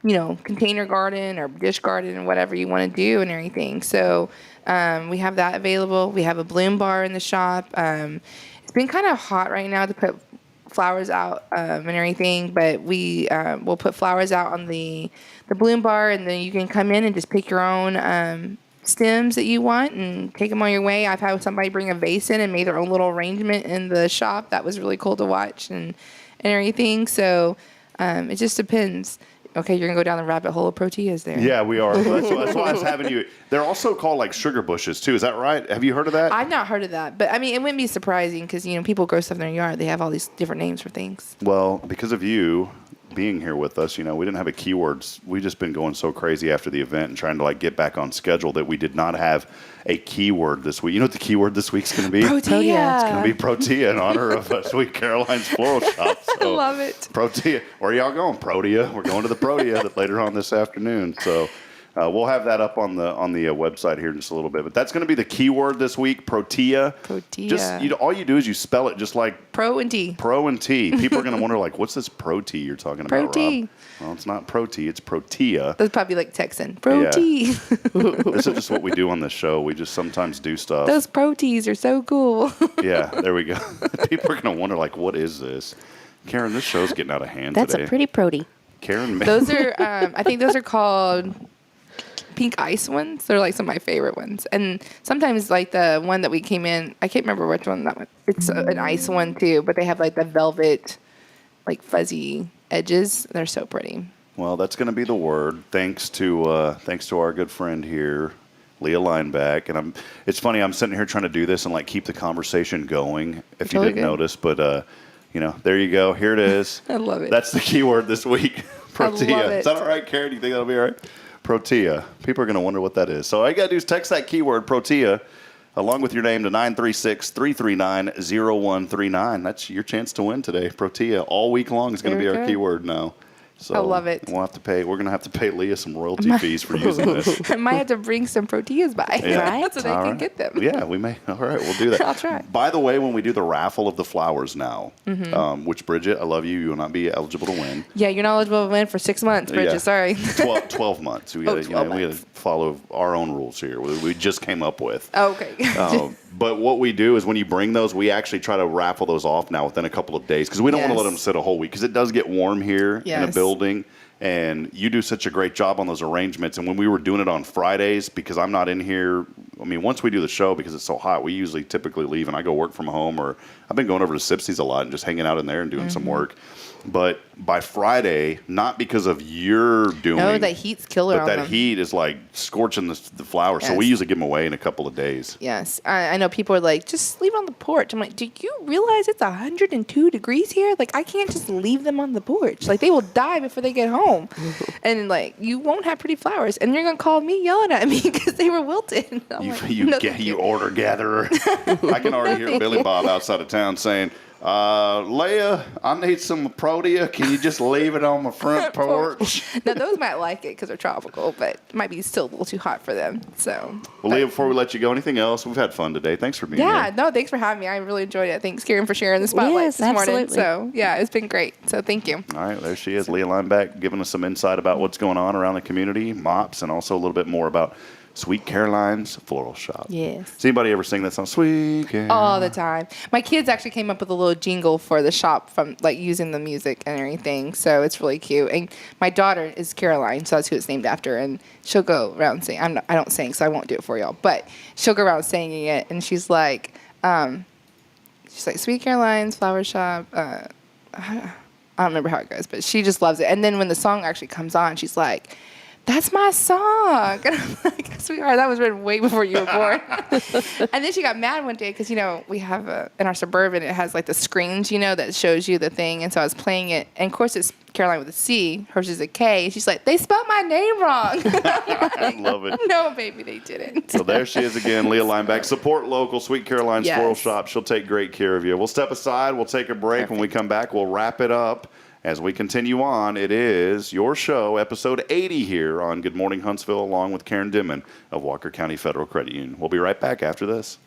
container garden or dish garden or whatever you want to do and everything. So we have that available. We have a bloom bar in the shop. It's been kind of hot right now to put flowers out and everything, but we will put flowers out on the bloom bar, and then you can come in and just pick your own stems that you want and take them on your way. I've had somebody bring a vase in and made their own little arrangement in the shop. That was really cool to watch and everything. So it just depends. Okay, you're going to go down the rabbit hole of proteas there. Yeah, we are. That's why I was having you. They're also called sugar bushes, too. Is that right? Have you heard of that? I've not heard of that. But, it wouldn't be surprising because, people grow stuff in their yard. They have all these different names for things. Well, because of you being here with us, we didn't have a keywords. We've just been going so crazy after the event and trying to get back on schedule that we did not have a keyword this week. You know what the keyword this week's going to be? Protea. It's going to be Protea in honor of Sweet Caroline's Floral Shop. So, I love it. Protea. Where are y'all going? Protea. We're going to the Protea later on this afternoon. So we'll have that up on the website here in just a little bit. But that's going to be the keyword this week, Protea. Protea. Just all you do is you spell it just like Pro and T. Pro and T. People are going to wonder, what's this Pro T you're talking about, Rob? Pro-T. Well, it's not Pro T. It's Protea. That's probably Texan. Pro-T. This is just what we do on this show. We just sometimes do stuff. Those Pro-Ts are so cool. Yeah, there we go. People are going to wonder, what is this? Karen, this show's getting out of hand That's today. a pretty protea. Karen, Those are, I think those are called pink ice ones. They're some of my favorite ones. And sometimes the one that we came in, I can't remember which one that one. It's an ice one too, but they have the velvet, fuzzy edges. They're so pretty. well, that's going to be the word. Thanks to our good friend here, Leah Lineback. And it's funny, I'm sitting here trying to do this and keep the conversation going, if you Totally didn't good. notice. But there you go. Here it is. I love it. That's the keyword this week. Protea. love it. Is that all right, Karen? Do you think that'll be all right? Protea. People are going to wonder what that is. So all you got to do is text that keyword, Protea, along with your name to 936-339-0139. That's your chance to win today. Protea all week long is going to be our keyword now. So I love it. We're going to have to pay Leah some royalty fees for using this. I might have to bring some Proteas by, Yeah. so they can get them. Yeah, we may. All right, we'll do that. I'll try. By the way, when we do the raffle of the flowers now, which Bridget, I love you. You will not be eligible to win. Yeah, you're not eligible to win for 6 months, Bridget. Yeah. Sorry. 12 months. We got 12 we got to months. follow our own rules here. We just came up with. Okay. But what we do is when you bring those, we actually try to raffle those off now within a couple of days because we don't want to let them sit a whole week because it does get warm here in a building. And you do such a great job on those arrangements. And when we were doing it on Fridays, because I'm not in here, once we do the show, because it's so hot, we usually typically leave and I go work from home, or I've been going over to Sipsy's a lot and just hanging out in there and doing some work. But by Friday, not because of your doing. No, that heat's killer but on that them. heat is like scorching the flowers. So Yes. we usually give them away in a couple of days. Yes. I know people are like, just leave it on the porch. I'm like, do you realize it's 102 degrees here? Like, I can't just leave them on the porch. Like, they will die before they get home. And, like, you won't have pretty flowers. And you're going to call me yelling at me because they were wilted. I'm like, no, thank You order gatherer. I can already hear Billy Bob outside of town saying, Leah, I need some Protea. Can you just leave it on my front porch? Now, those might like it because they're tropical, but it might be still a little too hot for them. So, Well, Leah, before we let you go, anything else? We've had fun today. Thanks for being yeah, here. no, thanks for having me. I really enjoyed it. Thanks, Karen, for sharing the spotlight Yes, this morning. absolutely. So, yeah, it's been great. So, thank you. All right, there she is, Leah Lineback, giving us some insight about what's going on around the community, MOPS, and also a little bit more about Sweet Karoline's Floral Shop. Yes. Does anybody ever sing that song? Sweet Caroline. All the time. My kids actually came up with a little jingle for the shop from like using the music and everything. So it's really cute. And my daughter is Karoline, so that's who it's named after. And she'll go around singing. I don't sing, so I won't do it for y'all. But she'll go around singing it, and she's like, Sweet Karoline's Flower Shop. I don't remember how it goes, but she just loves it. And then when the song actually comes on, she's like, that's my song. And I'm like, sweetheart, that was written way before you were born. And then she got mad one day because, we have in our Suburban, it has like the screens, that shows you the thing. And so I was playing it. And of course, it's Karoline with a C. Hers is a K. And she's like, they spelled my name wrong. I love it. No, baby, they didn't. So there she is again, Leah Lineback. Support local, Sweet Karoline's Yes. Floral Shop. She'll take great care of you. We'll step aside. We'll take a break. Perfect. When we come back, we'll wrap it up. As we continue on, it is your show, episode 80 here on Good Morning Huntsville, along with Karen Denman of Walker County Federal Credit Union. We'll be right back after this.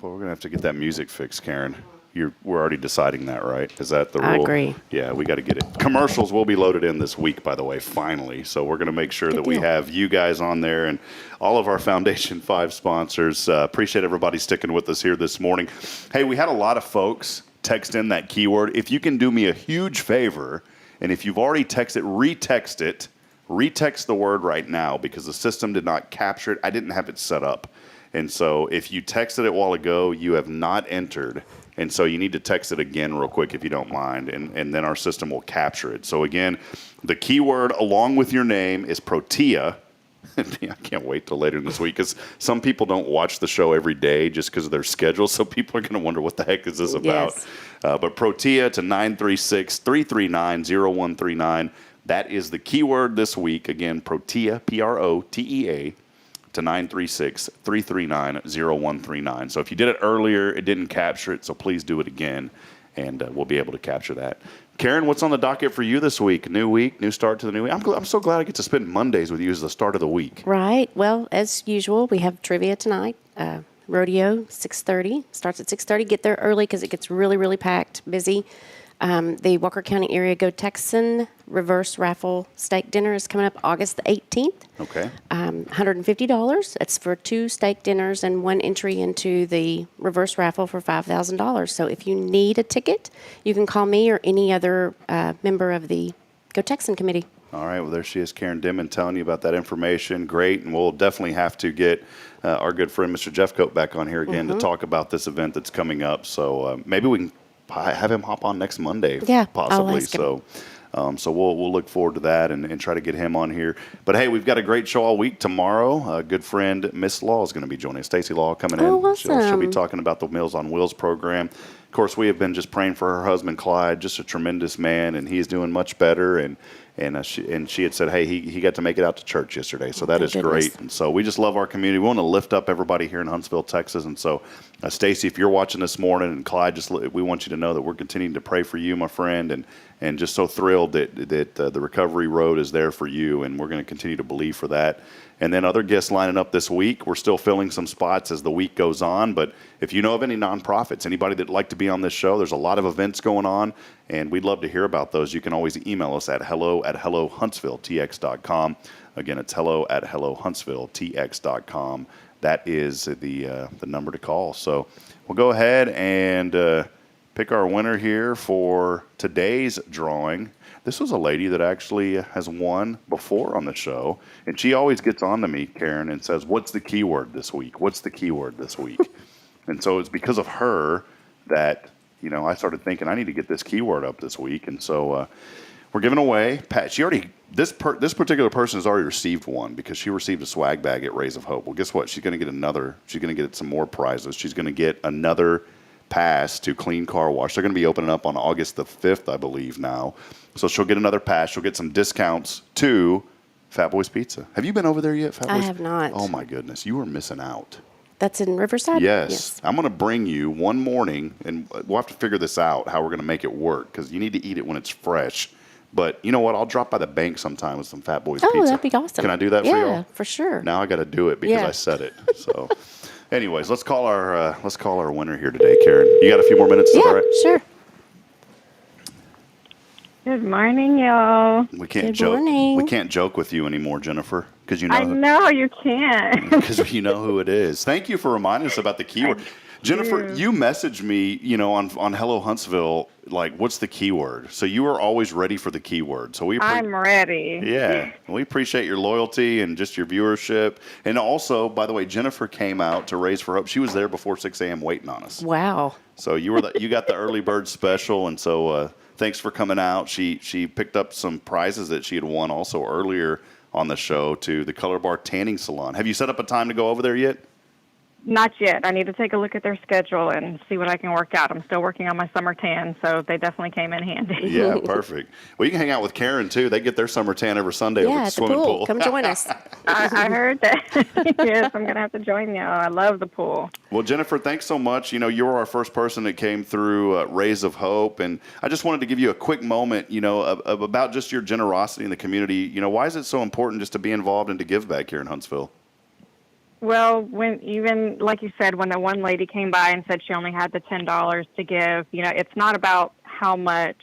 Well, we're gonna have to get that music fixed, Karen. We're already deciding that, right? Is that the rule? I agree. Yeah, we got to get it. Commercials will be loaded in this week, by the way, finally. So we're going to make sure that we have you guys on there and all of our Foundation 5 sponsors. Appreciate everybody sticking with us here this morning. Hey, we had a lot of folks text in that keyword. If you can do me a huge favor, and if you've already texted, retext it. Retext the word right now because the system did not capture it. I didn't have it set up. And so if you texted it a while ago, you have not entered. And so you need to text it again real quick if you don't mind, and then our system will capture it. So again, the keyword along with your name is Protea. I can't wait till later in this week because some people don't watch the show every day just because of their schedule. So people are going to wonder what the heck is this about. Yes. But Protea to 936-339-0139. That is the keyword this week. Again, Protea, Protea. To 936-339-0139. So if you did it earlier, it didn't capture it, so please do it again, and we'll be able to capture that. Karen, what's on the docket for you this week? New week, new start to the new week. I'm so glad I get to spend Mondays with you as the start of the week. Right. Well, as usual, we have trivia tonight. Rodeo, 6:30. Starts at 6:30. Get there early because it gets really, really packed, busy. The Walker County Area Go Texan Reverse Raffle Steak Dinner is coming up August the 18th. Okay. $150. It's for 2 steak dinners and 1 entry into the reverse raffle for $5,000. So if you need a ticket, you can call me or any other member of the Go Texan committee. All right. Well, there she is, Karen Denman, telling you about that information. Great. And we'll definitely have to get our good friend, Mr. Jeffcoat, back on here again to talk about this event that's coming up. So maybe we can have him hop on next Monday, possibly. I'll ask him. So we'll look forward to that and try to get him on here. But hey, we've got a great show all week. Tomorrow, a good friend, Miss Law, is going to be joining us. Stacy Law coming in. Awesome. She'll be talking about the Meals on Wheels program. Of course, we have been just praying for her husband, Clyde, just a tremendous man, and he's doing much better. And she had said, hey, he got to make it out to church yesterday, so that is great. And so we just love our community. We want to lift up everybody here in Huntsville, Texas. And so, Stacy, if you're watching this morning, and Clyde, we want you to know that we're continuing to pray for you, my friend, and just so thrilled that the recovery road is there for you, and we're going to continue to believe for that. And then other guests lining up this week. We're still filling some spots as the week goes on, but if you know of any nonprofits, anybody that'd like to be on this show, there's a lot of events going on, and we'd love to hear about those. You can always email us at hello@hellohuntsvilletx.com. Again, it's hello@hellohuntsvilletx.com. That is the number to call. So we'll go ahead and pick our winner here for today's drawing. This was a lady that actually has won before on the show, and she always gets on to me, Karen, and says, what's the keyword this week? What's the keyword this week? And so it's because of her that, I started thinking I need to get this keyword up this week. And so we're giving away, this particular person has already received one because she received a swag bag at Rays of Hope. Well, guess what? She's going to get some more prizes. She's going to get another pass to Clean Car Wash. They're going to be opening up on August the 5th, I believe now. So she'll get another pass. She'll get some discounts to Fat Boys Pizza. Have you been over there yet, Fat Boys? I have not. Oh, my goodness. You are missing out. That's in Riverside? Yes. I'm going to bring you one morning, and we'll have to figure this out, how we're going to make it work, because you need to eat it when it's fresh. But you know what? I'll drop by the bank sometime with some Fat Boys Pizza. Oh, that'd be awesome. Can I do that for you? Yeah, for sure. Now I got to do it because Yeah. I said it. So, anyways, let's call our winner here today, Karen. You got a few more minutes? Is that all right? Sure. Good morning, y'all. We can't Good joke. morning. We can't joke with you anymore, Jennifer, because you know. I know you can't. Because you know who it is. Thank you for reminding us about the keyword. Jennifer, you messaged me, on Hello Huntsville, like, what's the keyword? So you are always ready for the keyword. So I'm ready. Yeah. We appreciate your loyalty and just your viewership. And also, by the way, Jennifer came out to Raise for Hope. She was there before 6 a.m. waiting on us. Wow. So you got the early bird special, and so thanks for coming out. She picked up some prizes that she had won also earlier on the show to the Color Bar Tanning Salon. Have you set up a time to go over there yet? Not yet. I need to take a look at their schedule and see what I can work out. I'm still working on my summer tan, so they definitely came in handy. Yeah, perfect. Well, you can hang out with Karen, too. They get their summer tan every Sunday over at the at the swimming pool. Come join us. I heard that. Yes, I'm going to have to join y'all. I love the pool. Well, Jennifer, thanks so much. You were our first person that came through Rays of Hope, and I just wanted to give you a quick moment, about just your generosity in the community. Why is it so important just to be involved and to give back here in Huntsville? Well, even like you said, when the one lady came by and said she only had the $10 to give, it's not about how much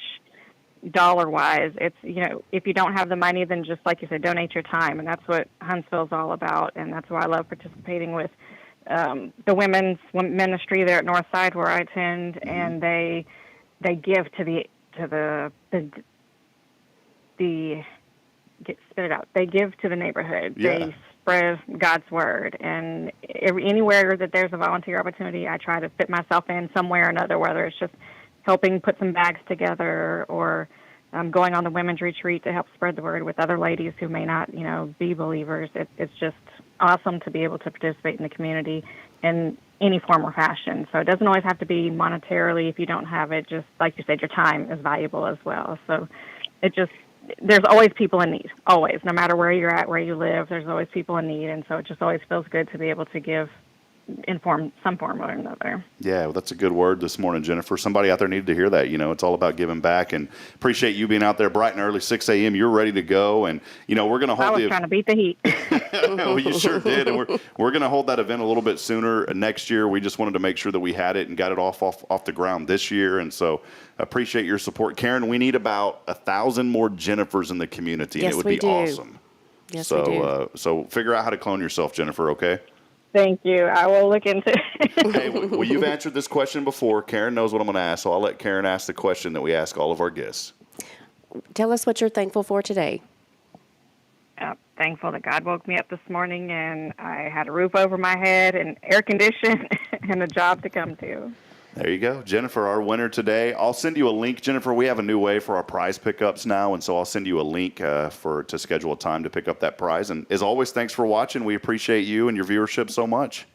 dollar-wise. It's, if you don't have the money, then just like you said, donate your time, and that's what Huntsville's all about, and that's why I love participating with the women's ministry there at Northside where I attend, and they give to the spit it out. They give to the neighborhood. Yeah. They spread God's word, and anywhere that there's a volunteer opportunity, I try to fit myself in some way or another, whether it's just helping put some bags together or going on the women's retreat to help spread the word with other ladies who may not, be believers. It's just awesome to be able to participate in the community in any form or fashion. So it doesn't always have to be monetarily. If you don't have it, just like you said, your time is valuable as well. So there's always people in need, always, no matter where you're at, where you live, there's always people in need. And so it just always feels good to be able to give in some form or another. Yeah, well, that's a good word this morning, Jennifer. Somebody out there needed to hear that. It's all about giving back, and appreciate you being out there bright and early, 6 a.m. You're ready to go, and we're going to hold. I was trying to beat the heat. Well, you sure did, and we're going to hold that event a little bit sooner next year. We just wanted to make sure that we had it and got it off the ground this year, and so appreciate your support, Karen. We need about 1,000 more Jennifers in the community, and it would be awesome. Yes, we do. So figure out how to clone yourself, Jennifer. Okay. Thank you. I will look into it. Hey, well, you've answered this question before. Karen knows what I'm going to ask, so I'll let Karen ask the question that we ask all of our guests. Tell us what you're thankful for today. Thankful that God woke me up this morning and I had a roof over my head and air conditioning and a job to come to. There you go. Jennifer, our winner today. I'll send you a link, Jennifer. We have a new way for our prize pickups now, and so I'll send you a link to schedule a time to pick up that prize. And as always, thanks for watching. We appreciate you and your viewership so much.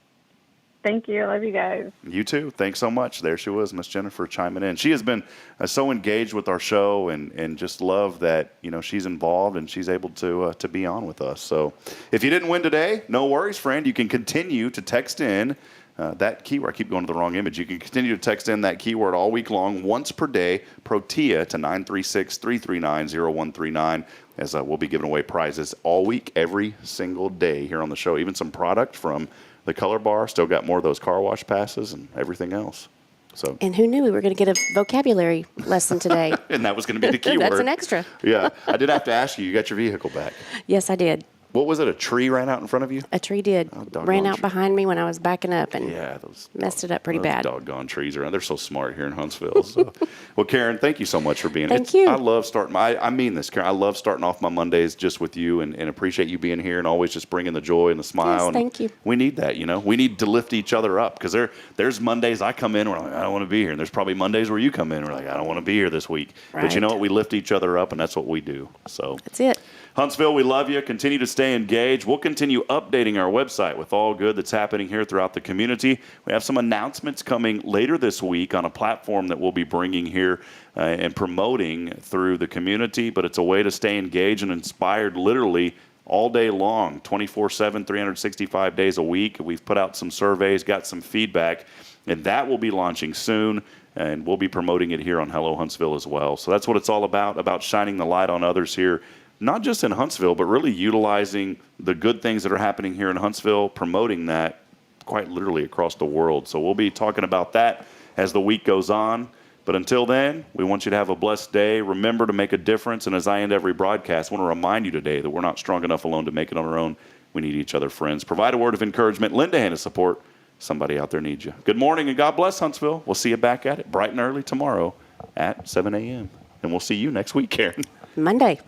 Thank you. I love you guys. You too. Thanks so much. There she was, Miss Jennifer, chiming in. She has been so engaged with our show, and just love that she's involved and she's able to be on with us. So if you didn't win today, no worries, friend. You can continue to text in that keyword. I keep going to the wrong image. You can continue to text in that keyword all week long, once per day, Protea to 936-339-0139, as we'll be giving away prizes all week, every single day here on the show. Even some product from the Color Bar. Still got more of those car wash passes and everything else. So. And who knew we were going to get a vocabulary lesson today? And that was going to be the keyword. That's an extra. Yeah. I did have to ask you got your vehicle back. Yes, I did. What was it? A tree ran out in front of you? A tree did. Ran out behind me when I was backing up and messed it up pretty bad. Doggone trees around. They're so smart here in Huntsville. So. Well, Karen, thank you so much for being here. Thank you. I love starting I mean this, Karen. I love starting off my Mondays just with you and appreciate you being here and always just bringing the joy and the smile. Yes, thank you. We need that, We need to lift each other up because there's Mondays I come in where I'm like, I don't want to be here. And there's probably Mondays where you come in and we're like, I don't want to be here this week. Right. But you know what? We lift each other up, and that's what we do. So that's it. Huntsville, we love you. Continue to stay engaged. We'll continue updating our website with all good that's happening here throughout the community. We have some announcements coming later this week on a platform that we'll be bringing here and promoting through the community, but it's a way to stay engaged and inspired literally all day long, 24/7, 365 days a week. We've put out some surveys, got some feedback, and that will be launching soon, and we'll be promoting it here on Hello Huntsville as well. So that's what it's all about shining the light on others here, not just in Huntsville, but really utilizing the good things that are happening here in Huntsville, promoting that quite literally across the world. So we'll be talking about that as the week goes on. But until then, we want you to have a blessed day. Remember to make a difference. And as I end every broadcast, I want to remind you today that we're not strong enough alone to make it on our own. We need each other, friends. Provide a word of encouragement. Lend a hand of support. Somebody out there needs you. Good morning and God bless Huntsville. We'll see you back at it bright and early tomorrow at 7 a.m. And we'll see you next week, Karen. Monday.